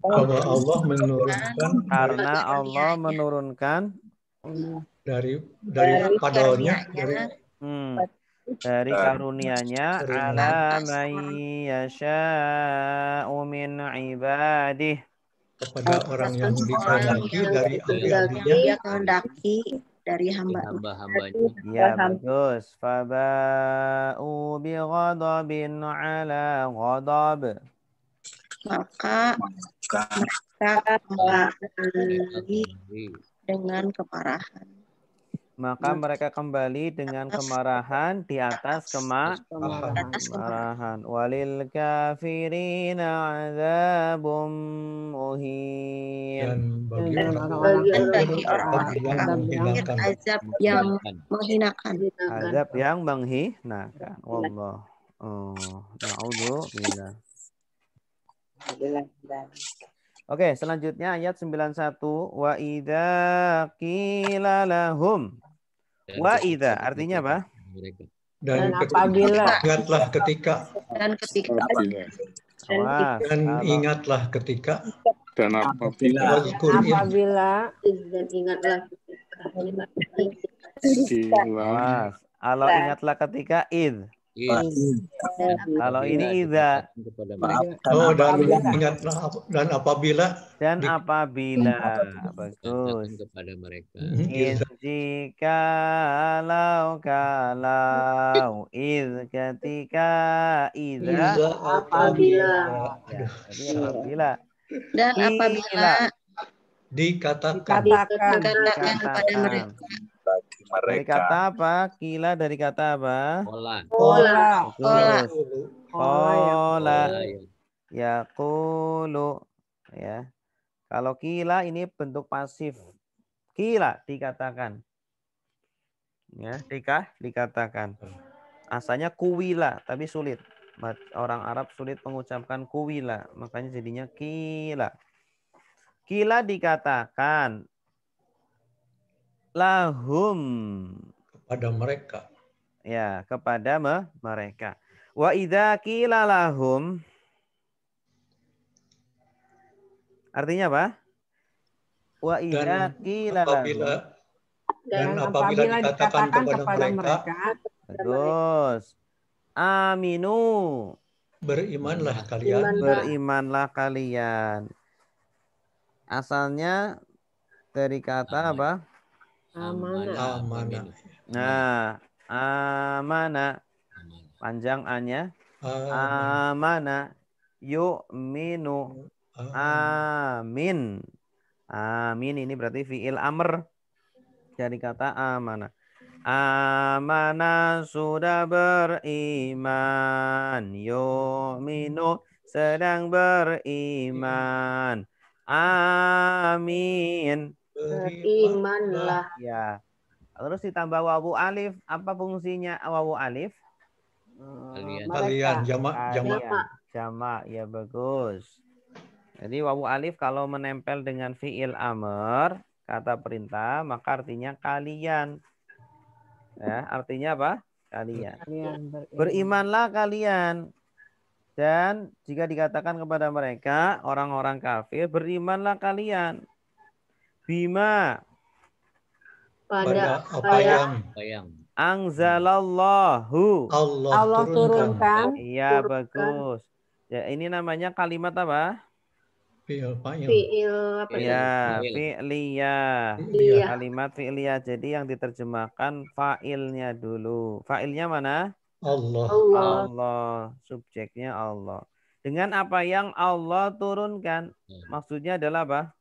Allah menurunkan karena Allah menurunkan dari padanya dari karunia-Nya ala may yasha'u min ibadih, kepada orang yang dikehendaki dari hamba-hambanya. dia kehendaki dari hamba-hambanya. Ya, bagus. Faba'u bi ghadabin ala ghadab, maka mereka kembali dengan kemarahan. Maka mereka kembali dengan kemarahan di atas kemarahan. Walil kafirina azabum muhin. Dan bagi orang-orang azab yang menghinakan. Azab yang menghinakan. Wallah. Na'udzubillah. Oke, selanjutnya ayat 91. Wa idza qila lahum. Wa idza artinya apa? Dan apabila ingatlah ketika dan ingatlah ketika dan apabila kalau ingatlah ketika id. Kalau ini idza. Oh, dan ingatlah dan apabila bagus kepada mereka. Kalau ketika idza apabila dan apabila Dikatakan. Dikatakan pada mereka. Bagi Dari mereka. kata apa? Kila dari kata apa? Pola. Bagus. Kola. Ya. Yaqulu. Ya. Kalau kila ini bentuk pasif. Kila dikatakan. Ya, dikatakan. Asalnya kuwila, tapi sulit. Orang Arab sulit mengucapkan kuwila, makanya jadinya kila. Kila dikatakan lahum, Kepada mereka. ya, kepada mereka. Wa idza qila lahum, artinya apa? Wa idza qila lahum. Dan apabila dikatakan kepada mereka, Bagus. Aminu, berimanlah kalian. berimanlah kalian. Asalnya dari kata apa? Amanah. Nah, amana. Panjang A-nya. Amana. Yu'minu. Amin. Amin ini berarti fi'il amr. Dari kata amana. Amana sudah beriman. Yu'minu sedang beriman. Amin. Berimanlah. Ya. Terus ditambah wawu alif. Apa fungsinya wawu alif? Kalian jamak. Jamak. Ya bagus. Jadi wawu alif kalau menempel dengan fi'il amr, kata perintah, maka artinya kalian. Ya, artinya apa? Kalian. Berimanlah kalian. Dan jika dikatakan kepada mereka, orang-orang kafir, berimanlah kalian. Bima. Pada apa yang Angzalallahu. Allah turunkan. Iya, bagus. Ya, ini namanya kalimat apa? Fi'il Ya, fi'liyah. Kalimat fi'liyah. Jadi yang diterjemahkan fa'ilnya dulu. Fa'ilnya mana? Allah. Subjeknya Allah. Dengan apa yang Allah turunkan. Maksudnya adalah apa?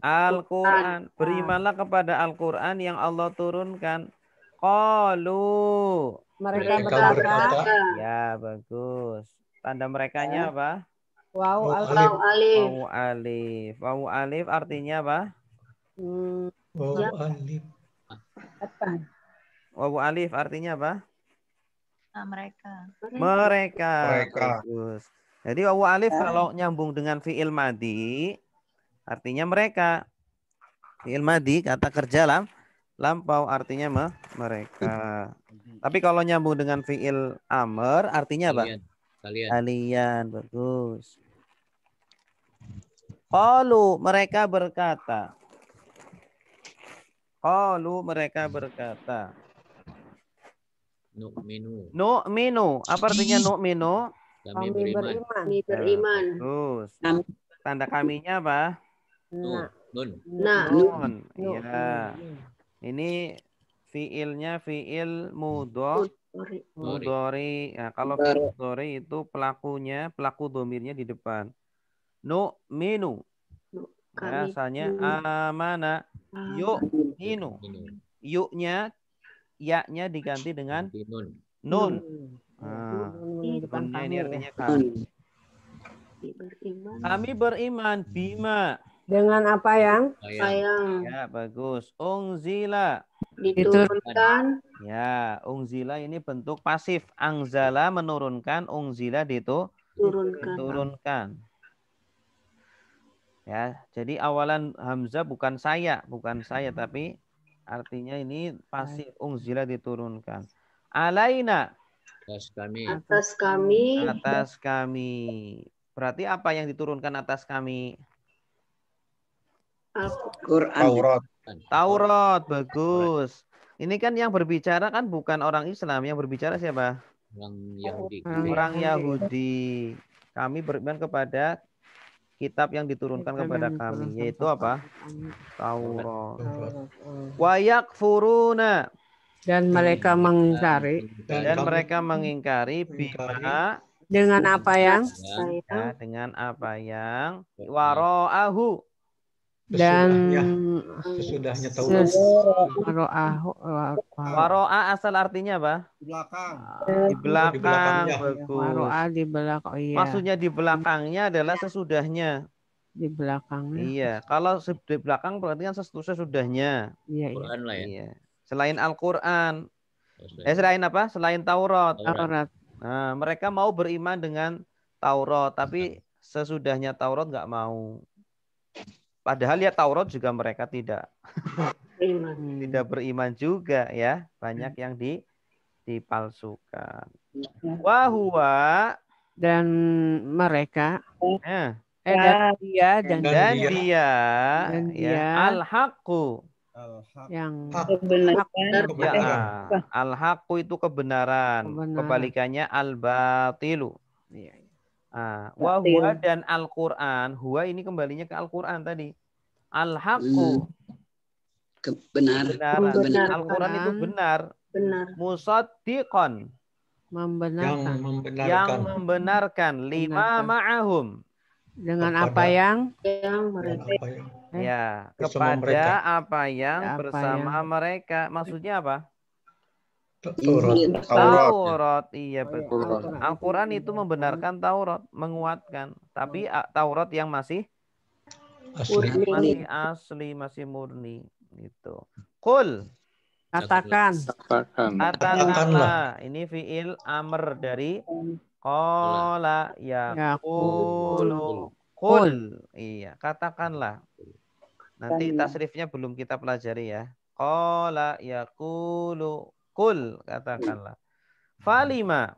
Al-Quran. Berimanlah kepada Al-Quran yang Allah turunkan. Qalu. Mereka berkata. Ya, bagus. Tanda merekanya apa? Wawu alif. Wawu alif artinya apa? Wawu alif artinya apa? Mereka. Bagus. Jadi wawu alif kalau nyambung dengan fi'il madi artinya mereka. Fi'il madi kata kerja lampau artinya mereka. Tapi kalau nyambung dengan fi'il amr artinya apa? Kalian. Bagus. Qalu mereka berkata. Nu'minu. Apa artinya nu'minu? Kami beriman. Bagus. Tanda kaminya apa? Nun. Ya. Ini fiilnya fiil mudhari. Ya, kalau fiil mudhari itu pelaku domirnya di depan. Nu'minu. Ya, asalnya amana. Yu'minu. Yuknya, yaknya diganti dengan nun. Nunnya ini artinya kami. Kami beriman bima. Dengan apa yang? Ya, bagus. Ungzila. Diturunkan. Ya, ungzila ini bentuk pasif. Angzala menurunkan, ungzila diturunkan. Ya, jadi awalan hamzah bukan saya, tapi artinya ini pasif. Ungzila diturunkan. Alaina. Atas kami. Berarti apa yang diturunkan atas kami? Taurat, bagus. Ini kan yang berbicara kan bukan orang Islam, yang berbicara siapa? Orang Yahudi. Kami beriman kepada kitab yang diturunkan kepada kami, yaitu apa? Taurat. Wa yakfuruna. Dan mereka mengingkari. Bima. Dengan apa yang? Ya, dengan apa yang wara'ahu. Dan sesudahnya Taurat. Waro'a asal artinya apa? Di belakang. Di belakang, belakangnya. bagus. Waro'a di belakang. Iya. Maksudnya di belakangnya adalah sesudahnya. Di belakangnya. Iya, kalau di belakang berarti kan sesudahnya. Iya, Quran lah ya. Iya. Selain Al-Qur'an. Selain apa? Selain Taurat. Taurat. Nah, mereka mau beriman dengan Taurat, tapi sesudahnya Taurat nggak mau. Padahal ya Taurat juga mereka tidak beriman juga ya. Banyak yang dipalsukan. Wahwa dan mereka dan dia al-haqqu yang al-haqqu itu kebenaran. Kebalikannya al-batilu. Wa huwa dan Al-Qur'an, huwa ini kembalinya ke Al-Qur'an tadi. Al-haqqu kebenaran. Al-Qur'an itu benar. Musaddiqan yang membenarkan lima ma'ahum dengan apa yang kepada apa yang bersama mereka. Maksudnya apa? Taurat, iya betul. Al-Quran itu membenarkan Taurat, menguatkan. Tapi Taurat yang masih asli, masih murni. Gitu. Qul. Katakanlah. Ini fi'il amr dari qala yaqulu. Qul. Iya, katakanlah. Nanti tasrifnya belum kita pelajari ya. Qala yaqulu. Kul, katakanlah. Falima.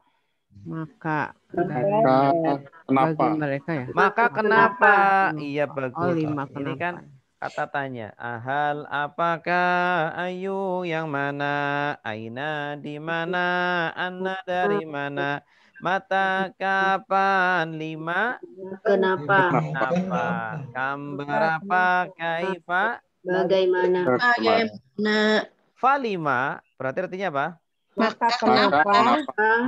Maka kenapa? Mereka ya. Maka kenapa? Iya bagus. Ini kan kata tanya. Ahal apakah ayu yang mana? Aina di mana? Anna dari mana? Mata kapan? Lima. Kenapa? Kam berapa? Kaifa? Bagaimana? Falima berarti artinya apa?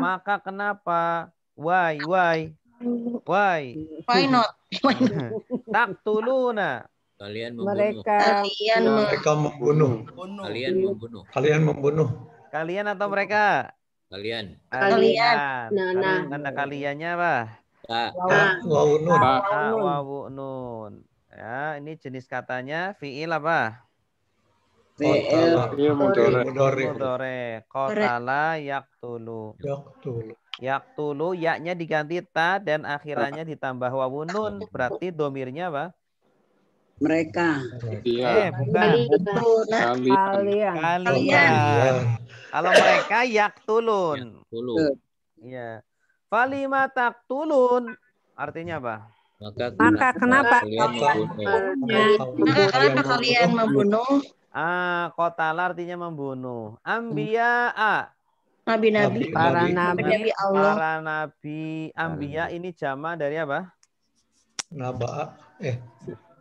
Maka kenapa? Why not? Taktuluna. Kalian membunuh. Kalian atau mereka? Kalian. Tanda kaliannya apa? Wawu nun. Ya, ini jenis katanya fi'il apa? Mudhari. Qatala yaktulu. Yaktulu yaknya diganti ta dan akhirannya ditambah wawu nun. Berarti domirnya apa? Mereka. Bukan. Kalian. Kalau mereka yaktulun. Iya. Falima taktulun. Artinya apa? Maka kenapa kalian membunuh? Qatala artinya membunuh. Ambiya'a. Nabi-nabi. Para nabi Allah. Para nabi. Ambiya ini jama dari apa?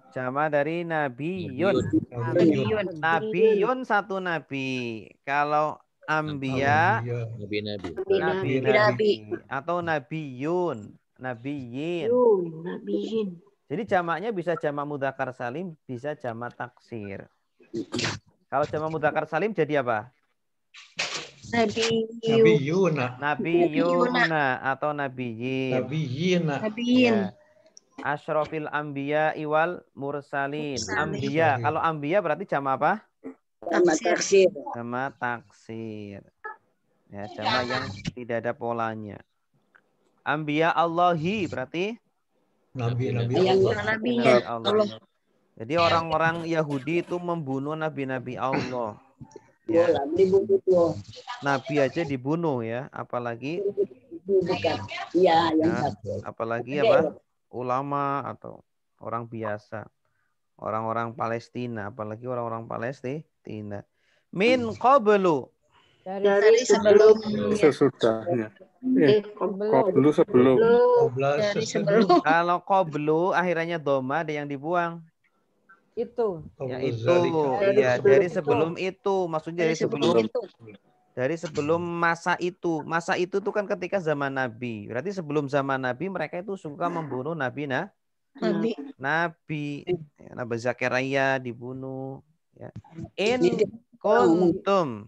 Jama dari nabiyun. Nabiyun satu nabi. Kalau ambiya nabi. Atau nabiyun. Nabiyin. Jadi jamaknya bisa jamak mudzakkar salim, bisa jamak taksir. Kalau jamak mudzakkar salim jadi apa? Nabiyuna atau nabiyin. Ya. Asyrafil anbiya wal mursalin. Anbiya. Kalau anbiya berarti jamak apa? Taksir. Jamak taksir. Ya, jamak yang tidak ada polanya. Anbiya Allahi berarti nabi-nabi Allah. Jadi orang-orang Yahudi itu membunuh nabi-nabi Allah. Ya. Nabi aja dibunuh ya, apalagi apalagi apa? Ulama atau orang biasa. Orang-orang Palestina, apalagi orang-orang Palestina. Min qablu. Dari sebelum Sesudahnya. Qablu sebelum. Kalau qablu akhirannya doma ada yang dibuang. Itu. Ya itu. Ya dari sebelum itu. Maksudnya dari sebelum masa itu. Masa itu tuh kan ketika zaman Nabi. Berarti sebelum zaman Nabi mereka itu suka membunuh nabi Nabi. Ya, Nabi Zakaria dibunuh. Ya. In kuntum.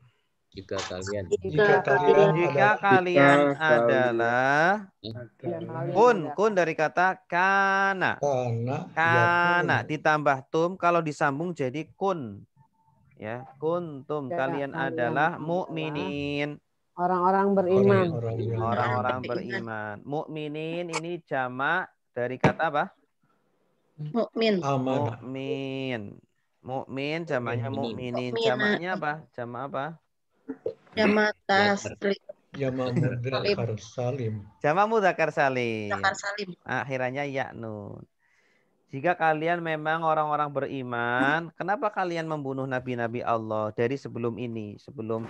Jika kalian Jika kalian adalah kun dari kata kana. Kana ditambah tum kalau disambung jadi kun. Ya, kuntum kalian adalah mukminin. Orang-orang beriman. Orang-orang beriman. Mukminin ini jamak dari kata apa? Mukmin. Mukmin. Mukmin jamaknya mukminin. Jamaknya apa? Jamak apa? Jamak taslim. Jamak mudzakkar salim. Jamak mudzakkar salim. Mudzakkar salim. Akhirannya ya nun. Jika kalian memang orang-orang beriman, kenapa kalian membunuh nabi-nabi Allah dari sebelum ini, sebelum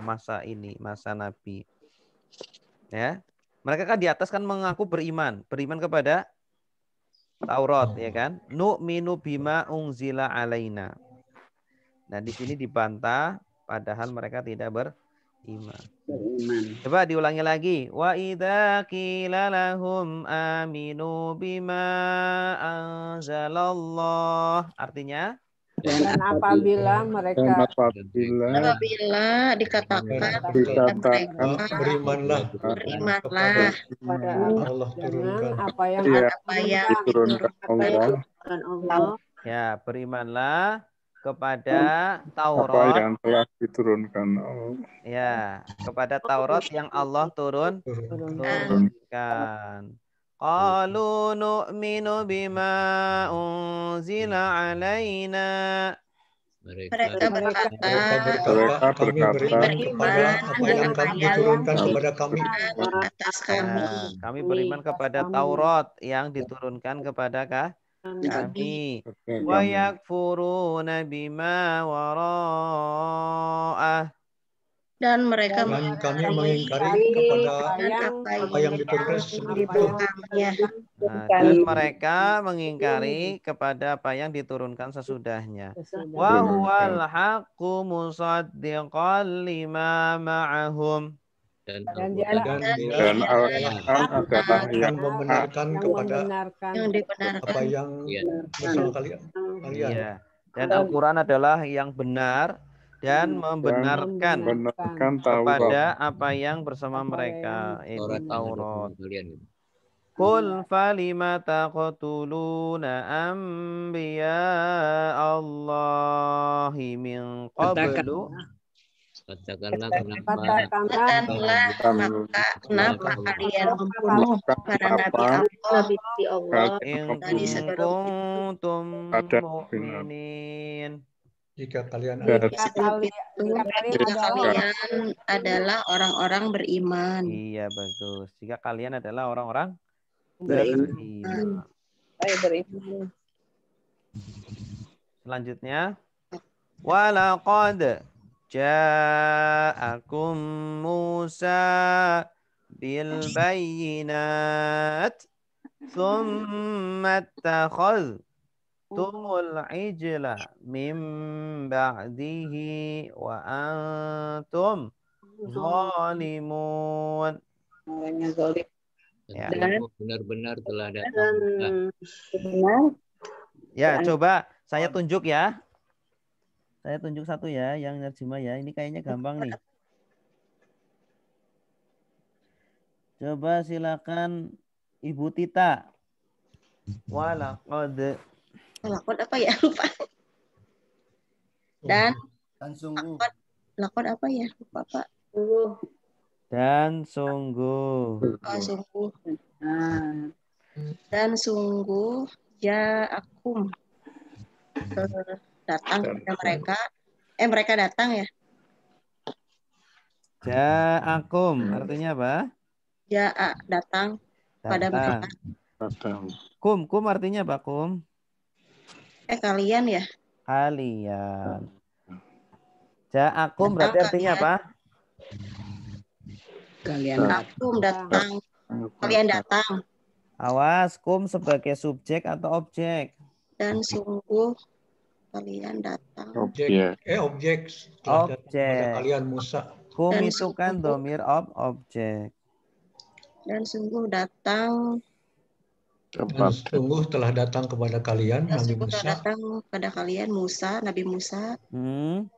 masa ini, masa nabi? Ya, mereka kan di atas kan mengaku beriman kepada Taurat, ya kan? Nu'minu bima unzila alaina. Nah, di sini dibantah, padahal mereka tidak beriman. Coba diulangi lagi. Wa idza qila lahum aminu bima anzalallah. Artinya? Dan apabila mereka dikatakan berimanlah kepada Allah turunkan apa yang diturunkan Allah. Ya, berimanlah kepada Taurat Apa yang telah diturunkan Allah. Ya, kepada Taurat yang Allah turunkan. Qalu nu'minu bima unzila alaina. Mereka berkata kami beriman kepada apa yang kami turunkan kepada kami. Atas kami. Kami beriman kepada Taurat yang diturunkan kepada kami. Wa yakfuruna bima wara'ah. Dan mereka Dan kami mengingkari kepada apa yang diturunkan sesudahnya. Dan mereka mengingkari kepada apa yang diturunkan sesudahnya. Wa huwal haqqu musaddiqan lima ma'ahum. Dan Al-Quran adalah yang membenarkan kepada yang dibenarkan apa yang bersama kalian. Iya. Dan Al-Quran adalah yang benar dan membenarkan kepada apa yang bersama mereka, yaitu Taurat. Qul falima taqtuluna anbiya Allahi min qablu. Katakanlah kenapa kalian membunuh para nabi Allah dari sebelum kuntum mu'minin. Jika kalian adalah orang-orang beriman. Iya, bagus. Jika kalian adalah orang-orang beriman. Selanjutnya, walaqad ja'akum Musa bil bayyinat thumma tumul ijla min ba'dihi wa antum zalimun. Ya. Benar-benar telah datang. Ya, coba saya tunjuk ya. Saya tunjuk satu ya, yang nerjemah ya. Ini kayaknya gampang nih. Coba silakan Ibu Tita. Walaqad. Lakon apa ya? Lupa. Dan sungguh. Lakon apa ya? Lupa, Pak. Dan sungguh. Sungguh. Dan sungguh ja'akum datang kepada mereka. Mereka datang ya? Ja'akum artinya apa? Ja'a datang pada mereka. Kum artinya apa, kum? Kalian ya? Kalian. Ja'akum berarti artinya apa? Kalian datang. Kalian datang. Awas, kum sebagai subjek atau objek? Dan sungguh kalian datang. Objek. Kalian Musa. Kum itu kan domir objek. Dan sungguh datang Dan sungguh telah datang kepada kalian Dan Nabi sungguh telah Musa datang kepada kalian Nabi Musa dengan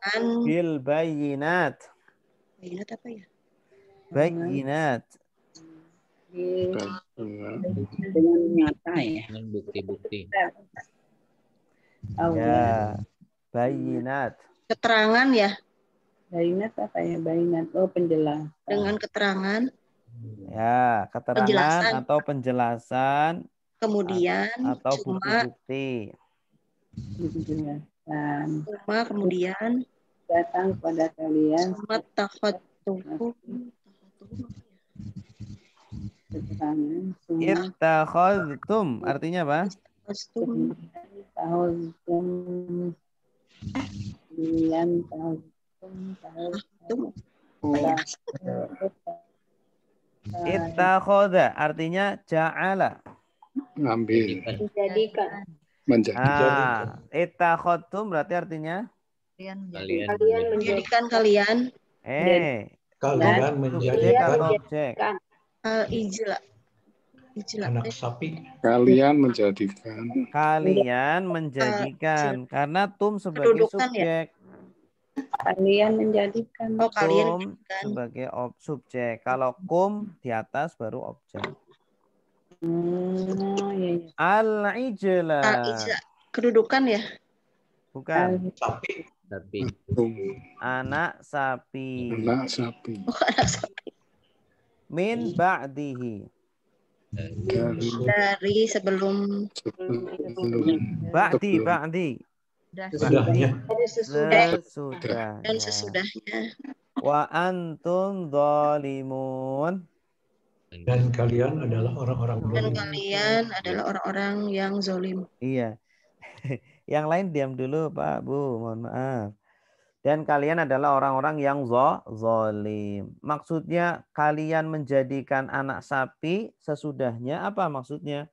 bil bayinat. bayinat apa ya? Bayinat. Dengan nyata ya. Dengan bukti-bukti. Ya, bayinat. Keterangan ya. Bayinat apa ya? Bayinat. Oh, penjelas. Dengan keterangan. Ya, keterangan Penjelasan. atau penjelasan Kemudian atau cuma bukti-bukti. Cuma kemudian datang kepada kalian cuma takhatuhu Ittakhadtum artinya apa? Ittakhadha artinya ja'ala. Ngambil. menjadikan. Menjadi. Ittakhadtum berarti artinya Kalian menjadikan kalian kalian menjadikan objek. Ijla. anak sapi. Kalian menjadikan. Kalian menjadikan karena tum sebagai Kedudukan ya? subjek. Kalian menjadikan. Oh, kalian Tum sebagai subjek. Kalau kum di atas baru objek. Al-ijla. Al-ijla. Kedudukan ya? Bukan. Sapi. Anak sapi. Anak sapi. Oh, anak sapi. Min ba'dihi. Dari sebelum Ba'di. Sudahnya. Sesudah. dan sesudahnya. Wa antum zalimun. Dan kalian adalah orang-orang Dan zalim. kalian adalah orang-orang yang zolim. Iya. Yang lain diam dulu Pak, Bu. Mohon maaf. Dan kalian adalah orang-orang yang zalim. Maksudnya kalian menjadikan anak sapi sesudahnya apa maksudnya?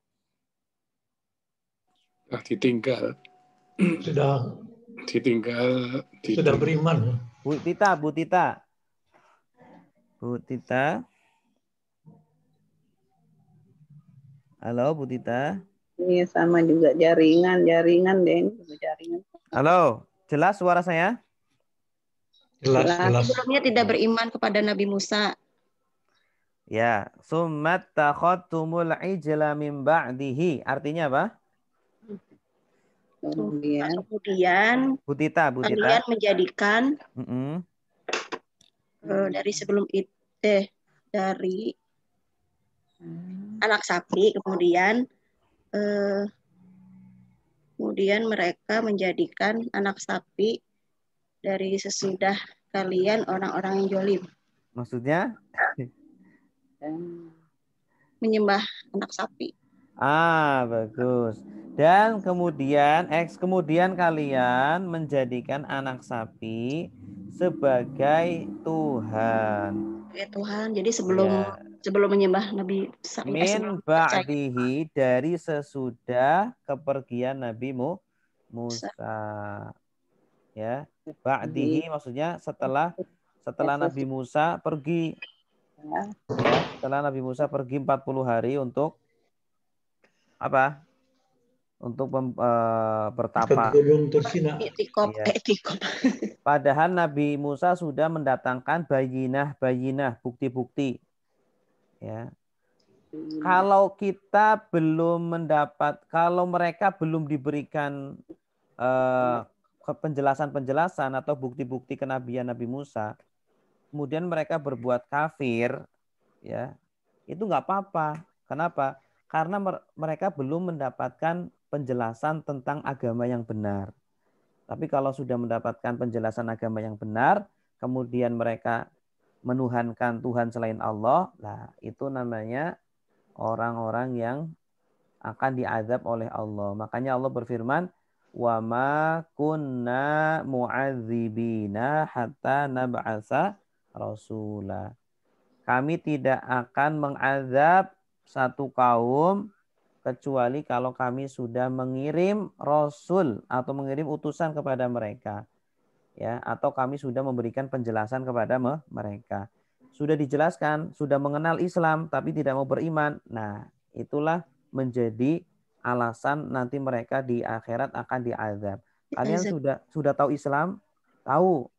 Ditinggal. Sudah beriman. Bu Tita. Halo Bu Tita. Ini sama juga jaringan deh, ini juga jaringan. Halo, jelas suara saya? Jelas. Sebelumnya tidak beriman kepada Nabi Musa. Ya, summat takhadtumul ijla min ba'dihi. Artinya apa? Kemudian Bu Tita. kalian menjadikan dari sebelum itu dari anak sapi, kemudian mereka menjadikan anak sapi dari sesudah kalian orang-orang yang zalim. Maksudnya? Menyembah anak sapi. Bagus. Dan kemudian kalian menjadikan anak sapi sebagai Tuhan. Ya Tuhan. Jadi sebelum menyembah Nabi Musa. Min ba'dihi dari sesudah kepergian Nabi Musa. Ya, ba'dihi maksudnya setelah Nabi Musa pergi. Ya, setelah Nabi Musa pergi 40 hari untuk apa? Untuk bertapa. Padahal Nabi Musa sudah mendatangkan bayinah, bukti-bukti. Ya. Kalau kita kalau mereka belum diberikan penjelasan atau bukti-bukti kenabian Nabi Musa, kemudian mereka berbuat kafir, ya, itu nggak apa-apa. Kenapa? Karena mereka belum mendapatkan penjelasan tentang agama yang benar. Tapi kalau sudah mendapatkan penjelasan agama yang benar, kemudian mereka menuhankan Tuhan selain Allah, nah itu namanya orang-orang yang akan diazab oleh Allah. Makanya Allah berfirman, wa ma kunna mu'adzibina hatta nab'atsa rasula. Kami tidak akan mengazab satu kaum kecuali kalau kami sudah mengirim rasul atau mengirim utusan kepada mereka. Ya, atau kami sudah memberikan penjelasan kepada mereka. Sudah dijelaskan, sudah mengenal Islam tapi tidak mau beriman. Nah, itulah menjadi alasan nanti mereka di akhirat akan diazab. Kalian sudah tahu Islam, tahu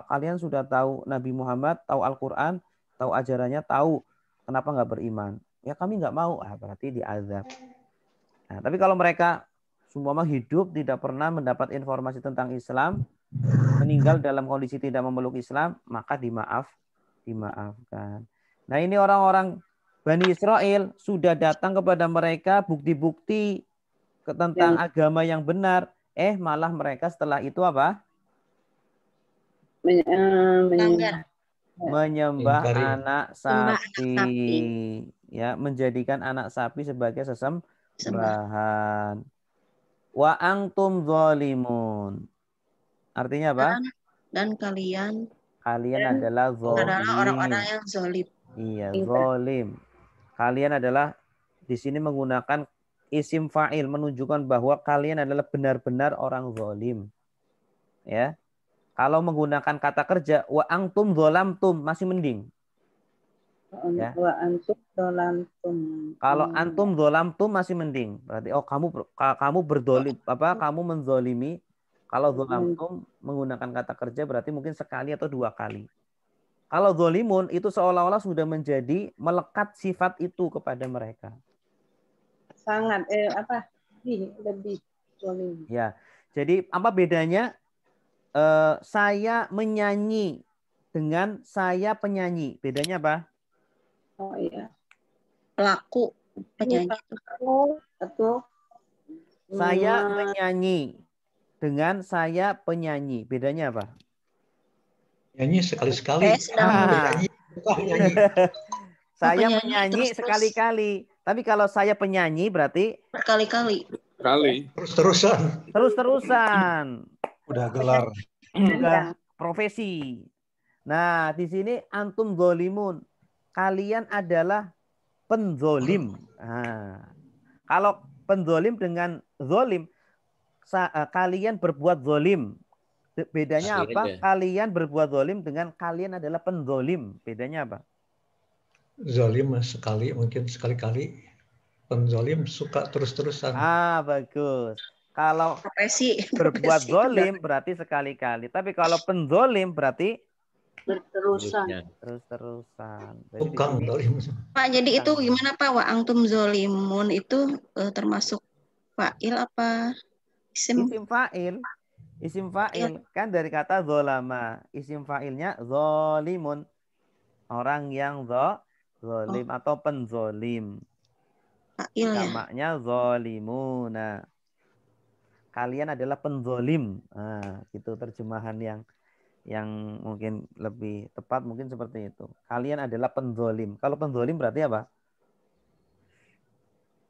kalian sudah tahu Nabi Muhammad, tahu Al-Qur'an, tahu ajarannya, tahu, kenapa nggak beriman? Ya kami nggak mau, berarti diazab. Nah, tapi kalau mereka semua hidup tidak pernah mendapat informasi tentang Islam, meninggal dalam kondisi tidak memeluk Islam, maka dimaafkan. Nah, ini orang-orang Bani Israel sudah datang kepada mereka bukti-bukti tentang agama yang benar. Malah mereka setelah itu apa? Menyembah anak sapi. Ya, menjadikan anak sapi sebagai sesembahan. Wa antum zalimun. Artinya apa? Dan kalian adalah zalim. Adalah orang-orang yang zalim. Iya, zalim. Kalian adalah di sini menggunakan isim fa'il, menunjukkan bahwa kalian adalah benar-benar orang zalim. Ya. Kalau menggunakan kata kerja wa antum zalamtum masih mending. Ya. Wa antum zalamtum. Kalau antum zalamtum masih mending. Berarti kamu berdolim, kamu menzolimi. Kalau zalamtum menggunakan kata kerja berarti mungkin sekali atau dua kali. Kalau zolimun itu seolah-olah sudah menjadi melekat sifat itu kepada mereka. Sangat lebih zolim. Ya. Jadi apa bedanya saya menyanyi dengan saya penyanyi? Bedanya apa? Oh iya. Pelaku penyanyi. Saya menyanyi dengan saya penyanyi. Bedanya apa? Nyanyi sekali-sekali. Saya menyanyi sekali-kali. Tapi kalau saya penyanyi berarti berkali-kali. Terus-terusan. Udah gelar. Sudah profesi. Nah, di sini antum zolimun. Kalian adalah penzolim. Nah, kalau penzolim dengan zolim, kalian berbuat zolim. Bedanya apa? Kalian berbuat zolim dengan kalian adalah penzolim. Bedanya apa? Zolim sekali, mungkin sekali-kali. Penzolim suka terus-terusan. Bagus. Kalau berbuat zolim berarti sekali-kali. Tapi kalau penzolim berarti terus-terusan. Tukang zolim. Pak, jadi itu gimana Pak? Wa antum zolimun itu termasuk fa'il apa? Isim fa'il. Isim fa'il kan dari kata zolama. Isim fa'ilnya zolimun. Orang yang zolim atau penzolim. Fa'il ya. Namanya zolimuna. Kalian adalah penzolim. Nah, itu terjemahan yang mungkin lebih tepat mungkin seperti itu. Kalian adalah penzolim. Kalau penzolim berarti apa?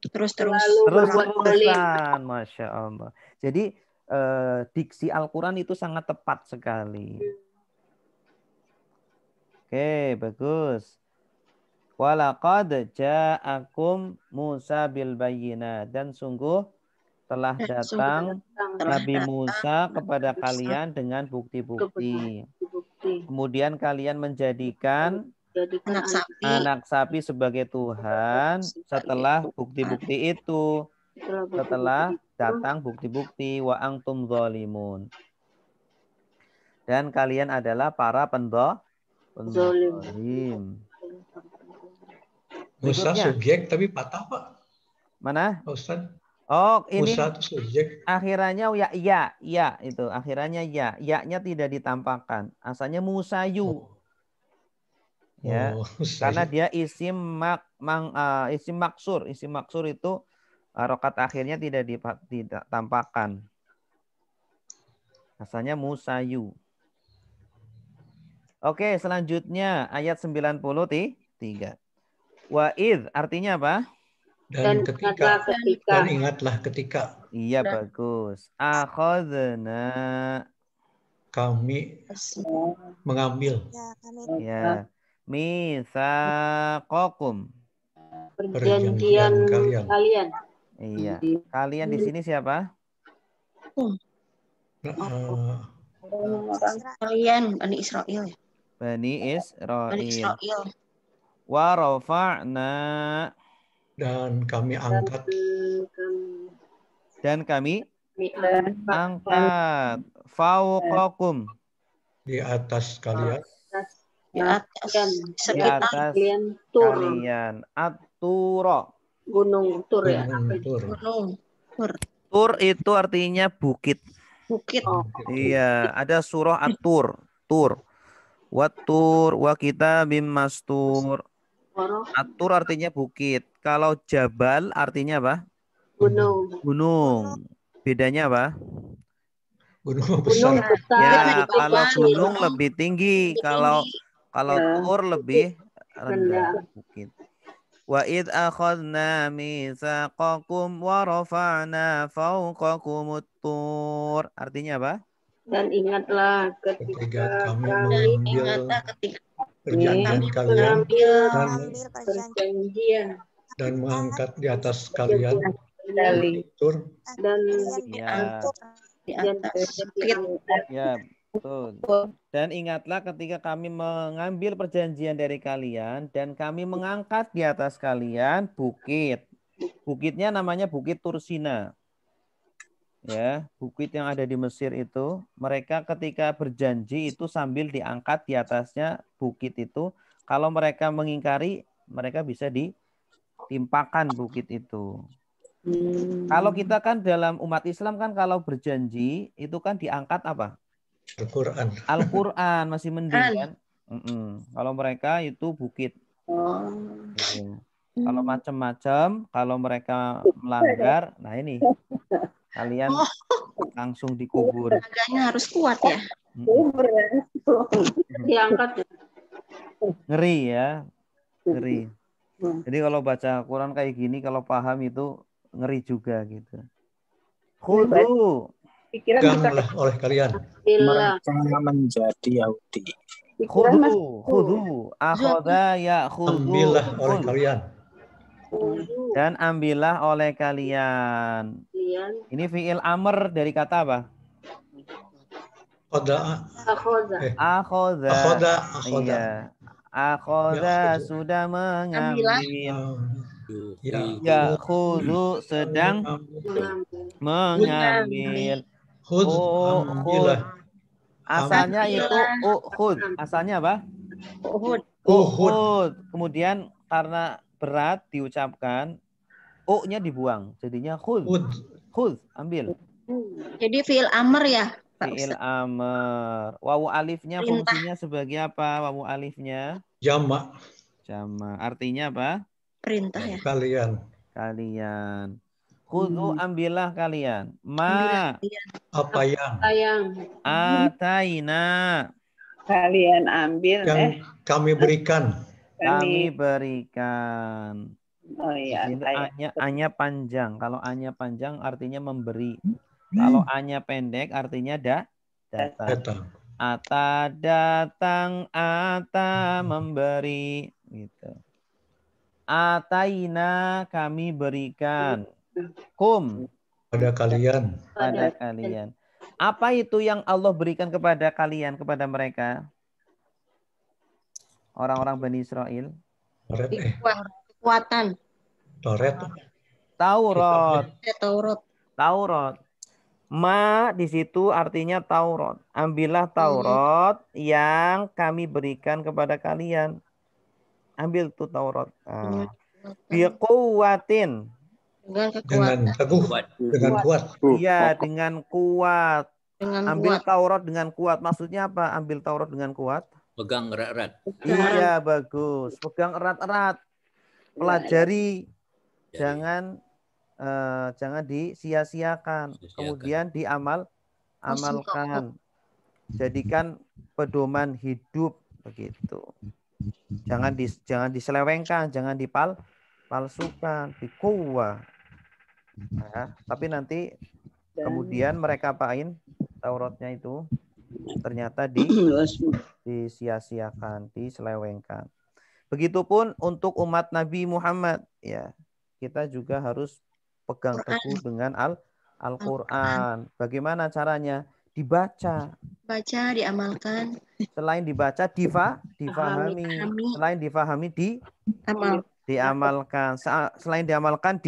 Terus-terusan. Masya Allah. Jadi diksi Al-Quran itu sangat tepat sekali. Oke, bagus. Walaqad ja'akum Musa bil bayyinat. Dan sungguh telah datang Nabi Musa kepada kalian dengan bukti-bukti. Kemudian kalian menjadikan anak sapi sebagai Tuhan setelah bukti-bukti itu. Setelah datang bukti-bukti wa antum zalimun. Dan kalian adalah para penzolim. Musa subjek tapi patah, Pak. Mana? Ustaz. Oh, ini Musa itu subjek. Akhirannya ya itu. Akhirannya ya. Ya-nya tidak ditampakkan. Asalnya Musayu. Ya. Karena dia isim maksur. Isim maksur itu harokat akhirnya tidak ditampakkan. Asalnya Musayu. Oke, selanjutnya ayat 93. Wa'idh artinya apa? Dan ketika. Dan ingatlah ketika. Iya, bagus. Akhadna. Kami mengambil. Ya. Mitsaqakum. Perjanjian kalian. Iya. Kalian di sini siapa? Kalian Bani Israel. Bani Israel. Wa rafa'na. Dan kami angkat. Dan kami angkat fauqakum Di atas kalian. Di atas sekitar kalian at-tura. Gunung Tur ya. gunung. Tur itu artinya bukit. Bukit. Iya, ada surah at-tur. Tur. Wat-tur wa kitabim mastur. At-tur artinya bukit. Kalau jabal artinya apa? Gunung. Bedanya apa? Gunung besar. Ya, kalau gunung lebih tinggi, kalau tur lebih rendah, bukit. Wa id akhadna mitsaqakum wa rafa'na fawqakumut tur. Artinya apa? Dan ingatlah Ketika kami mengambil perjanjian kalian dan mengangkat di atas kalian tur. Dan Di atas bukit. Ya, betul. Dan ingatlah ketika kami mengambil perjanjian dari kalian dan kami mengangkat di atas kalian bukit. Bukitnya namanya Bukit Tursina. Ya, bukit yang ada di Mesir itu, mereka ketika berjanji itu sambil diangkat di atasnya bukit itu. Kalau mereka mengingkari, mereka bisa ditimpakan bukit itu. Kalau kita kan dalam umat Islam kan kalau berjanji itu kan diangkat apa? Al-Quran. Al-Quran masih mending kan? Kalau mereka itu bukit. Gitu. Kalau macam-macam, kalau mereka melanggar, nah ini kalian langsung dikubur. Agaknya harus kuat ya. diangkat. Ngeri ya, ngeri. Jadi kalau baca Quran kayak gini, kalau paham itu ngeri juga gitu. Khudu. Peganglah oleh kalian. Mereka menjadi Yahudi. Khudu. Akhadha ya khudu. Ambillah oleh kalian. Dan ambillah oleh kalian. Ini fi'il amr dari kata apa? Akhadha. Iya. Akhadha sudah mengambil. Ya khudu sedang mengambil. Asalnya itu ukhud. Asalnya apa? Ukhud. Kemudian karena berat diucapkan, u-nya dibuang. Jadinya khud. Khud, ambil. Jadi fi'il amr ya? Fi'il amr. Wawu alifnya fungsinya sebagai apa? Wawu alifnya? Jamak. Jamak. Artinya apa? Perintah ya. Kalian. Khudu ambillah kalian. Apa yang? Ataina. Kalian ambil. Yang kami berikan. Kami berikan. Oh iya. A-nya panjang. Kalau A-nya panjang artinya memberi. Kalau A-nya pendek artinya datang. Ata datang, ata memberi. Gitu. Ataina kami berikan. Kum. Pada kalian. Apa itu yang Allah berikan kepada kalian, kepada mereka? Orang-orang Bani Israel. Kekuatan. Taurat. Ma di situ artinya Taurat. Ambillah Taurat yang kami berikan kepada kalian. Ambil tuh Taurat. Biquwatin. Dengan teguh. Dengan kuat. Iya, dengan kuat. Ambil Taurat dengan kuat. Maksudnya apa? Ambil Taurat dengan kuat. Pegang erat-erat. Iya, bagus. Pegang erat-erat. Pelajari. Jangan disia-siakan. Kemudian amalkan. Jadikan pedoman hidup begitu. Jangan diselewengkan, jangan dipalsukan, dikuwa. Nah, tapi nanti kemudian mereka apain Tauratnya itu ternyata disia-siakan, diselewengkan. Begitupun untuk umat Nabi Muhammad ya. Kita juga harus pegang teguh dengan Al-Quran. Bagaimana caranya? Dibaca. Diamalkan. Selain dibaca, difahami. Selain difahami, Diamalkan. Selain diamalkan,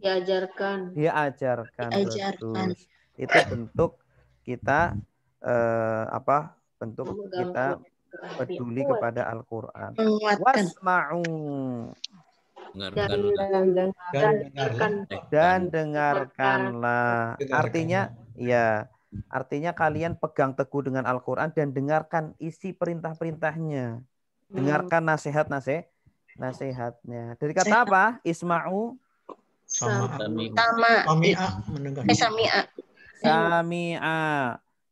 Diajarkan. Betul. Itu bentuk kita bentuk kita peduli kepada Al-Qur'an. Wasma'u. Dan dengarkanlah. Artinya kalian pegang teguh dengan Al-Qur'an dan dengarkan isi perintah-perintahnya. Dengarkan nasihatnya. Dari kata apa? Isma'u.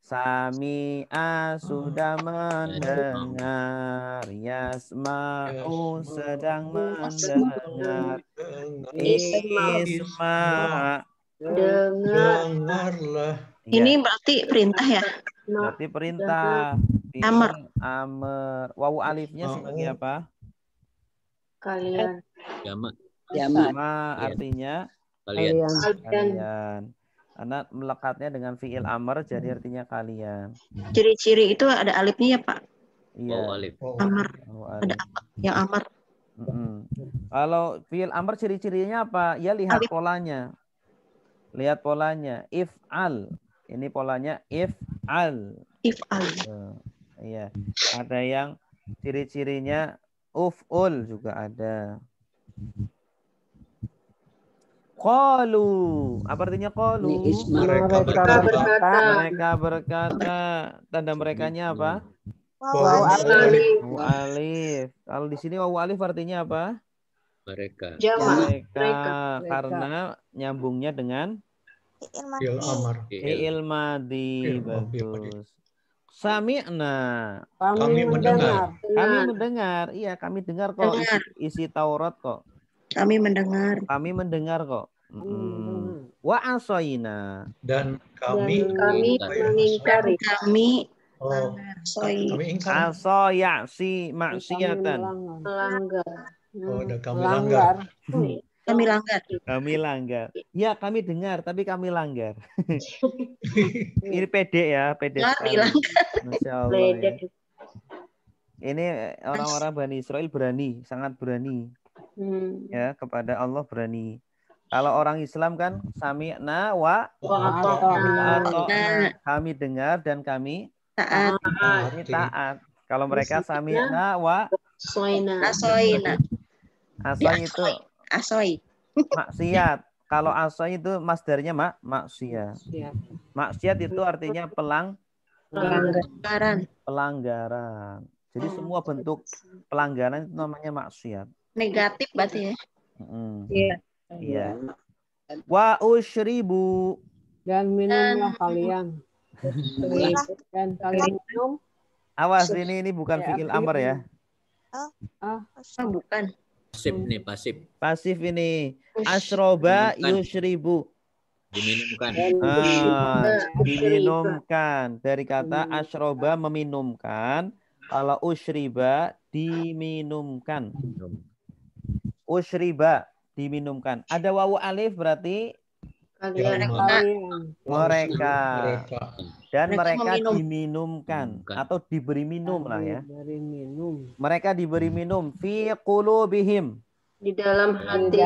Sami'a sudah mendengar. Yasma'u sedang mendengar. Isma' dengarlah. Ini berarti perintah ya? Berarti perintah. Amr. Wawu alifnya sebagai apa? Kalian. Sama artinya kalian. Karena melekatnya dengan fi'il amr jadi artinya kalian. Ciri-ciri itu ada alifnya ya, Pak? Iya. Amr. Ada apa? Yang amr. Kalau fi'il amr ciri-cirinya apa? Ya lihat polanya. Lihat polanya. If'al. Ini polanya if'al. If'al. Iya. Ada yang ciri-cirinya uf'ul juga ada. Qalu. Apa artinya qalu? Mereka berkata. Tanda merekanya apa? Wawu alif. Kalau di sini wawu alif artinya apa? Mereka. Karena nyambungnya dengan fi'il madhi. Bagus. Sami'na. Kami mendengar. Iya, kami dengar kok isi Taurat kok. Kami mendengar kok. Wa asoyna. Dan kami mengingkari. Kami asoyasi maksiatan. Melanggar. Ada kami langgar. Kami langgar. Ya, kami dengar tapi kami langgar. Ini pede sekali. Masya Allah. Ya. Ini orang-orang Bani Israel sangat berani. Ya, kepada Allah berani. Kalau orang Islam kan sami'na wa ata'na. Kami dengar dan kami taat. Kalau mereka sami'na wa asoyna. Asoy itu maksiat. Kalau asoy itu masdarnya maksiat. Maksiat itu artinya pelanggaran. Jadi semua bentuk pelanggaran itu namanya maksiat. Negatif berarti ya? Iya. Wa usyribu. Dan minumlah kalian. Dan kalian minum. Awas, ini bukan fi'il amr ya. Bukan. Pasif ini. Asyroba yusyribu. Diminumkan. Dari kata asyroba meminumkan. Kalau usyriba diminumkan. Usyriba diminumkan. Ada wawu alif berarti mereka. Dan mereka diminumkan atau diberi minum lah ya. Mereka diberi minum fi qulubihim. Di dalam hati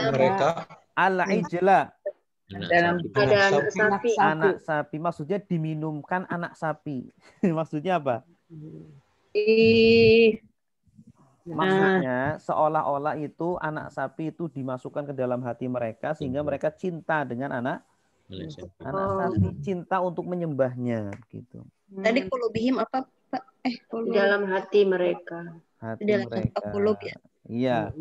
mereka. Al-ijla. Dalam anak sapi. Maksudnya diminumkan anak sapi. Maksudnya apa? Maksudnya seolah-olah itu anak sapi itu dimasukkan ke dalam hati mereka sehingga mereka cinta dengan anak sapi, cinta untuk menyembahnya gitu. Tadi qulubihim apa Pak? Di dalam hati mereka. Qulub ya. Iya.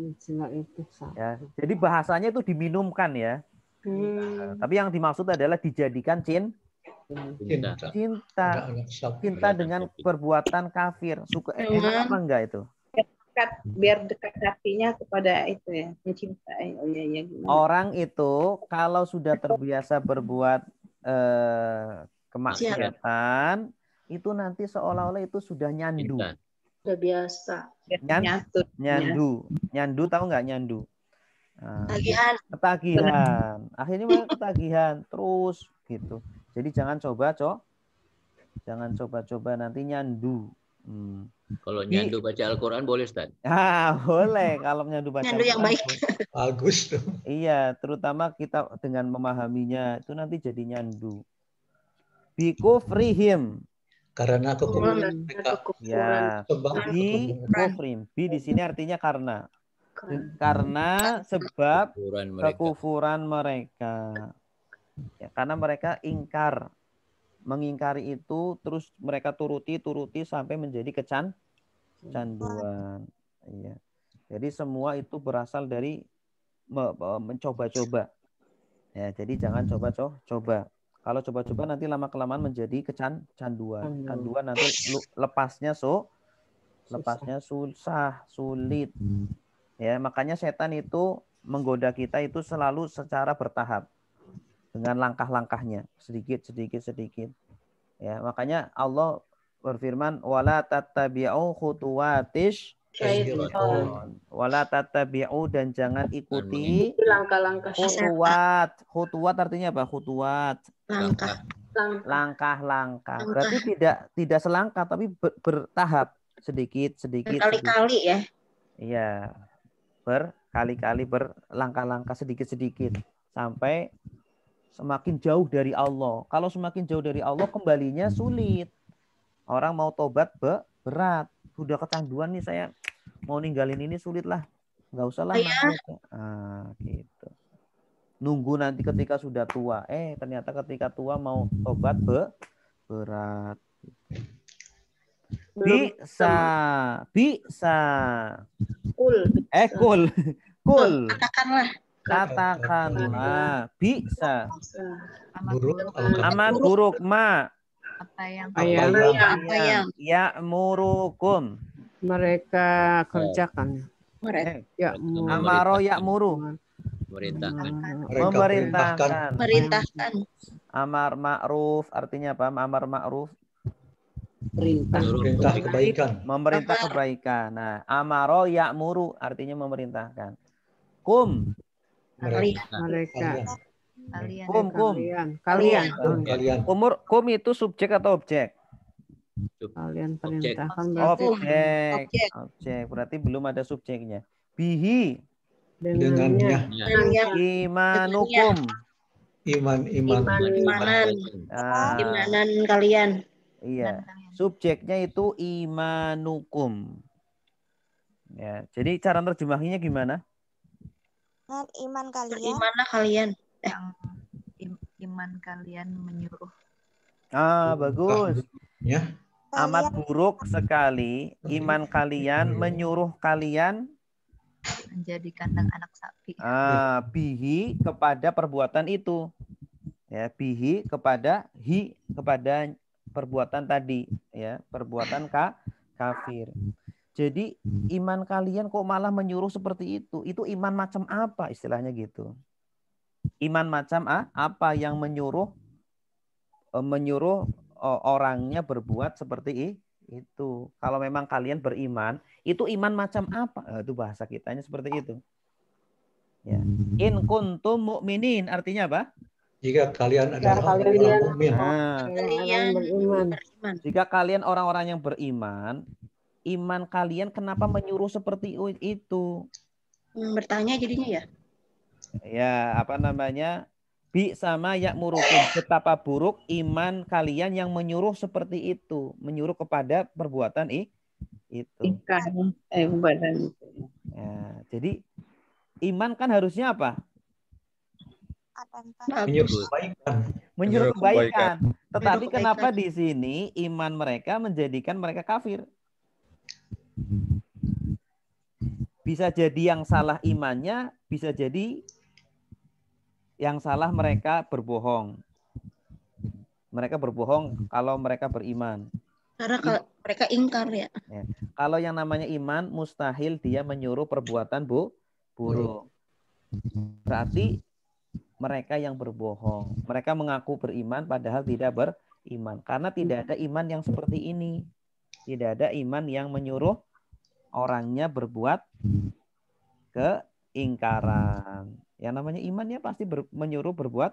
Ya, jadi bahasanya itu diminumkan ya. Tapi yang dimaksud adalah dijadikan cinta dengan perbuatan kafir. Suka apa enggak itu? Biar dekat hatinya kepada itu ya, mencintai. Orang itu kalau sudah terbiasa berbuat kemaksiatan, itu nanti seolah-olah itu sudah nyandu. Sudah biasa. Nyandu tahu nggak nyandu? Ketagihan. Akhirnya mereka ketagihan terus gitu. Jadi jangan coba nanti nyandu. Kalau nyandu baca Al-Quran boleh, Ustaz? Boleh kalau nyandu baca Nyandu yang baik. Bagus tuh. Iya, terutama kita dengan memahaminya itu nanti jadi nyandu. Bikufrihim. Karena kekufuran mereka. Ya, bikufrihim. Bi di sini artinya karena. Karena sebab kekufuran mereka. Ya, karena mereka ingkar. Mengingkari itu terus mereka turuti sampai menjadi kecanduan. Iya. Jadi semua itu berasal dari mencoba-coba. Ya, jadi jangan coba-coba. Kalau coba-coba nanti lama-kelamaan menjadi kecanduan. Canduan nanti lepasnya susah, sulit. Ya, makanya setan itu menggoda kita itu selalu secara bertahap. Dengan langkah-langkahnya, sedikit. Ya, makanya Allah berfirman, wala tattabi'u khutuwatish syaitan. Wala tattabi'u, dan jangan ikuti langkah-langkah khutuwat. Khutuwat artinya apa? Khutuwat. Langkah-langkah. Berarti tidak selangkah tapi bertahap, sedikit. Berkali-kali ya. Iya. Berkali-kali berlangkah-langkah sedikit sampai semakin jauh dari Allah. Kalau semakin jauh dari Allah, kembalinya sulit. Orang mau tobat berat. Sudah kecanduan nih, saya mau ninggalin ini sulit lah. Nggak usah lah. Gitu. Nunggu nanti ketika sudah tua. Ternyata ketika tua mau tobat berat. Bisa. Kul. Katakanlah bisa. Amat buruk ma. Apa yang ya'murukum. Mereka kerjakan. Amaro ya'muru. Memerintahkan. Amar ma'ruf artinya apa? Amar ma'ruf. Memerintah kebaikan. Memerintah kebaikan. Nah, amaro ya'muru artinya memerintahkan. Kum. Mereka. Kalian. Kum itu subjek atau objek? Kalian perintahkan objek. Berarti belum ada subjeknya. Bihi. Dengannya. Imanukum. Imanan kalian. Iya. Subjeknya itu imanukum. Ya, jadi cara terjemahinya gimana? Iman kalian. Gimana kalian? Iman kalian menyuruh. Bagus. Ya. Amat buruk sekali iman kalian menyuruh kalian menjadi kandang anak sapi. Bihi kepada perbuatan itu. Ya, bihi kepada perbuatan tadi, ya, perbuatan kafir. Jadi iman kalian kok malah menyuruh seperti itu? Itu iman macam apa istilahnya gitu? Iman macam apa yang menyuruh orangnya berbuat seperti itu? Kalau memang kalian beriman, itu iman macam apa? Itu bahasa kitanya seperti itu. Ya. In kuntum mu'minin artinya apa? Jika kalian adalah orang mukmin. Jika kalian orang-orang yang beriman, iman kalian kenapa menyuruh seperti itu? Bertanya jadinya ya? Ya, apa namanya? Bi sama ya'murukum. Betapa buruk iman kalian yang menyuruh seperti itu. Menyuruh kepada perbuatan itu. Ya, jadi iman kan harusnya apa? Menyuruh kebaikan. Tetapi kenapa di sini iman mereka menjadikan mereka kafir? Bisa jadi yang salah imannya, bisa jadi yang salah mereka berbohong. Mereka berbohong kalau mereka beriman. Karena kalau mereka ingkar ya. Kalau yang namanya iman, mustahil dia menyuruh perbuatan buruk. Berarti mereka yang berbohong. Mereka mengaku beriman padahal tidak beriman. Karena tidak ada iman yang seperti ini. Tidak ada iman yang menyuruh orangnya berbuat keingkaran. Yang namanya iman ya pasti menyuruh berbuat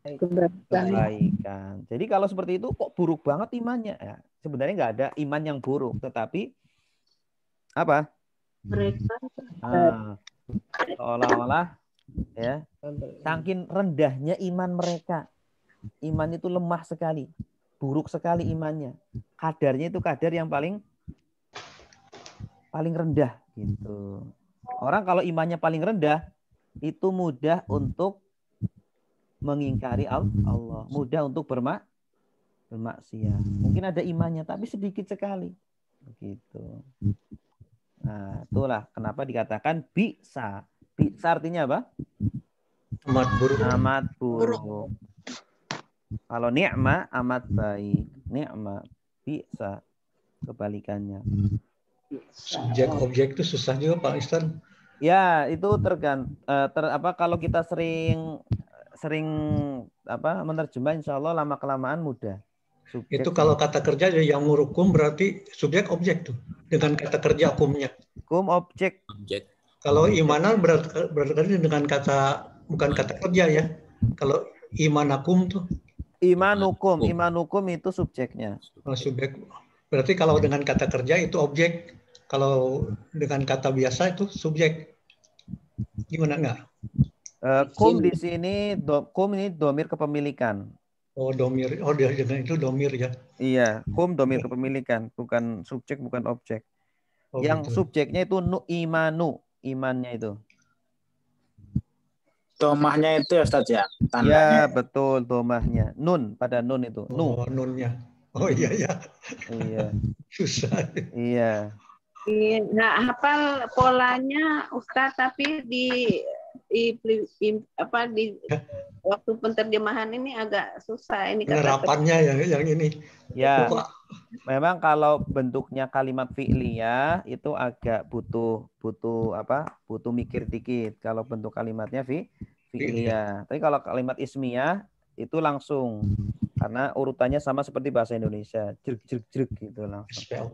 kebaikan. Jadi kalau seperti itu kok buruk banget imannya? Ya, sebenarnya nggak ada iman yang buruk, tetapi apa? Mereka Seolah-olah ya, saking rendahnya iman mereka. Iman itu lemah sekali, buruk sekali imannya. Kadarnya itu kadar yang paling rendah gitu. Orang kalau imannya paling rendah itu mudah untuk mengingkari Allah, mudah untuk bermaksiat. Mungkin ada imannya tapi sedikit sekali. Begitu. Nah, itulah kenapa dikatakan bisa. Bisa artinya apa? Amat buruk. Amat buruk. Kalau ni'ma amat baik. Ni'ma bisa kebalikannya. Subjek objek itu susah juga Pak Ustaz. Ya, itu kalau kita sering menerjemah insya Allah lama kelamaan mudah. Subjek itu kalau kata kerja yang ngurukum berarti subjek objek tuh dengan kata kerja hukumnya. Hukum objek. Kalau imanan berarti dengan kata bukan kata kerja ya. Kalau imanakum tuh. Imanukum itu subjeknya. Oh, subjek. Berarti kalau dengan kata kerja itu objek. Kalau dengan kata biasa itu subjek. Gimana enggak? Kum di sini kum ini domir kepemilikan. Oh, domir. Oh, dengan itu domir ya. Iya, kum domir kepemilikan, bukan subjek, bukan objek. Oh, yang betul. subjeknya itu imanu, imannya itu. Domahnya itu ya Ustaz ya? Iya, betul domahnya. Nun, pada nun itu. Oh, nunnya. Oh iya ya. Iya. Susah. Iya. Nggak hafal polanya Ustaz, tapi di waktu penterjemahan ini agak susah ini penerapannya yang ini. Ya. Memang kalau bentuknya kalimat fi'liyah itu agak butuh mikir dikit kalau bentuk kalimatnya fi'liyah. Tapi kalau kalimat ismiyah itu langsung karena urutannya sama seperti bahasa Indonesia, jerk gitu langsung.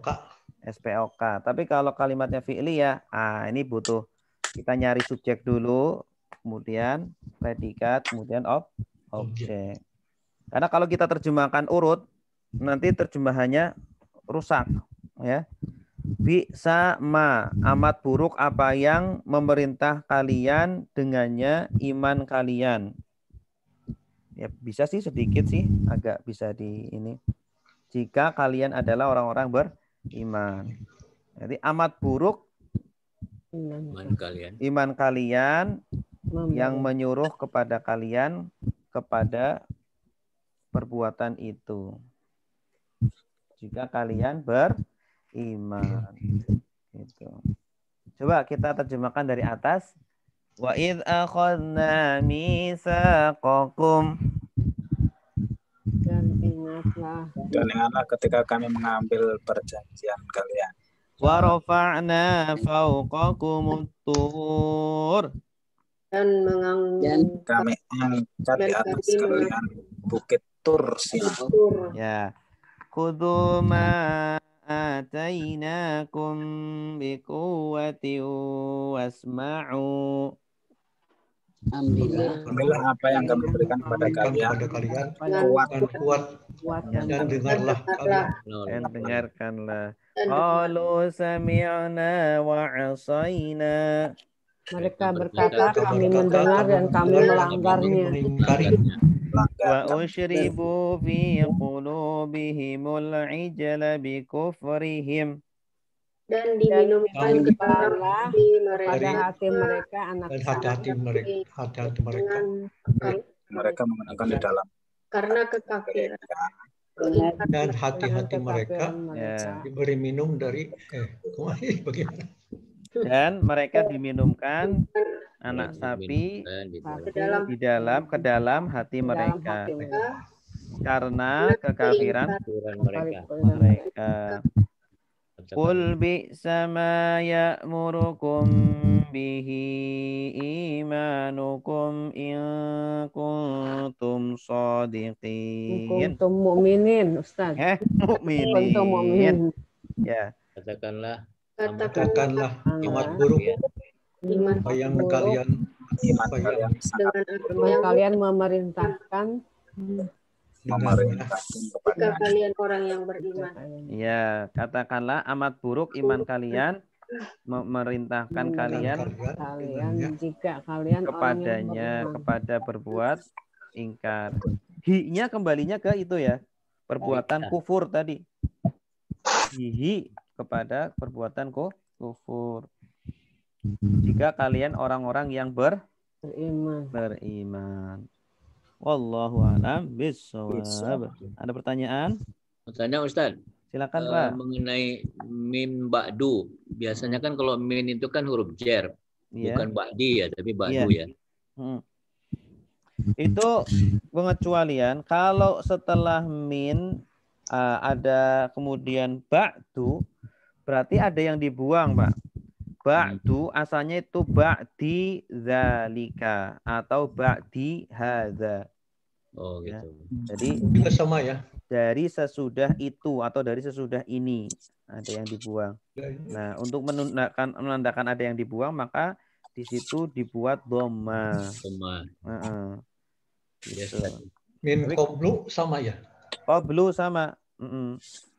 SPOK. Tapi kalau kalimatnya fi'liyah, ini butuh kita nyari subjek dulu, kemudian predikat, kemudian objek. Karena kalau kita terjemahkan urut, nanti terjemahannya rusak, ya. Bisa amat buruk apa yang memerintah kalian dengannya iman kalian. Ya bisa sih sedikit sih, agak bisa di ini. Jika kalian adalah orang-orang beriman. Jadi amat buruk iman kalian yang menyuruh kepada kalian kepada perbuatan itu. Jika kalian beriman. Gitu. Coba kita terjemahkan dari atas. Wa idz akhadna mitsaqakum. Dan ingatlah ketika kami mengambil perjanjian kalian. Wa rafa'na fawqakumut tur. Dan kami angkat di atas kalian bukit Tur. Ya. Khudhu ma atainakum biquwwati wasma'u. Ambillah apa yang kami berikan kepada kalian. Kuat dan dengarlah kalian. Dan dengarkanlah. Qalu sami'na wa 'asayna. Mereka berkata kami mendengar dan kami melanggarnya. Wa usyribu fi qulubihimul ijla bi kufrihim. Dan diminumkan kepada hati mereka anak hati mereka mereka menggunakan di dalam karena kekafiran. Dan hati-hati mereka diberi minum dari bagaimana? Dan mereka diminumkan anak sapi ke dalam hati mereka karena kekafiran mereka. Qul bi'sa ma ya'murukum bihi imanukum in kuntum shadiqin. Kuntum mu'minin, Ustaz. Mu'minin. Kuntum mu'minin. Ya. Katakanlah amat buruk apa yang kalian iman kalian dengan arti Iman yang kalian memerintahkan jika kalian orang yang beriman. Ya, katakanlah amat buruk iman kalian memerintahkan kalian jika kalian kepadanya, kepada berbuat ingkar. Hi-nya kembalinya ke itu ya, perbuatan kufur tadi. Hi kepada perbuatan kufur. Jika kalian orang-orang yang beriman. Wallahu a'lam bishawab. Ada pertanyaan? Pertanyaan Ustaz. Silakan Pak. Mengenai min ba'du. Biasanya kan kalau min itu kan huruf jar. Bukan ba'di ya, tapi ba'du ya. Itu pengecualian kalau setelah min ada kemudian ba'du, berarti ada yang dibuang, Pak. Ba'du asalnya itu ba'di zalika atau ba'di hadza. Oh gitu. Jadi juga sama ya. Dari sesudah itu atau dari sesudah ini ada yang dibuang. Nah, untuk menandakan ada yang dibuang maka di situ dibuat dhamma. Gitu. Min qablu sama ya? Qablu sama.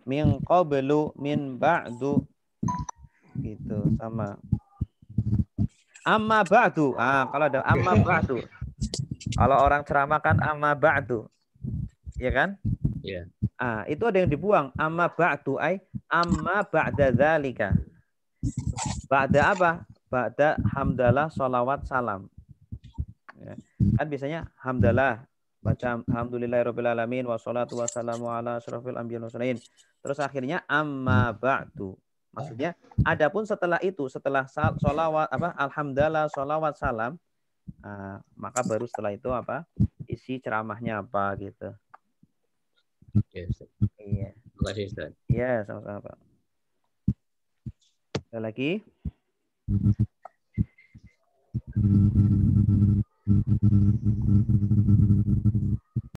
Min qablu min ba'du. Gitu, sama. Amma ba'du. Kalau ada amma ba'du. Kalau orang ceramah kan amma ba'du. Ya kan? Iya. Itu ada yang dibuang. Amma ba'du ay amma ba'da dzalika. Ba'da apa? Ba'da hamdalah sholawat salam. Ya. Kan biasanya hamdalah baca alhamdulillahirabbil alamin wassalatu wassalamu ala asyrofil anbiya'i wal mursalin. Terus akhirnya amma ba'du. Maksudnya adapun setelah itu, setelah sholawat alhamdulillah sholawat salam, maka baru setelah itu isi ceramahnya apa gitu. Iya. Terima kasih Ustaz. Iya, sama-sama Pak. Ada lagi?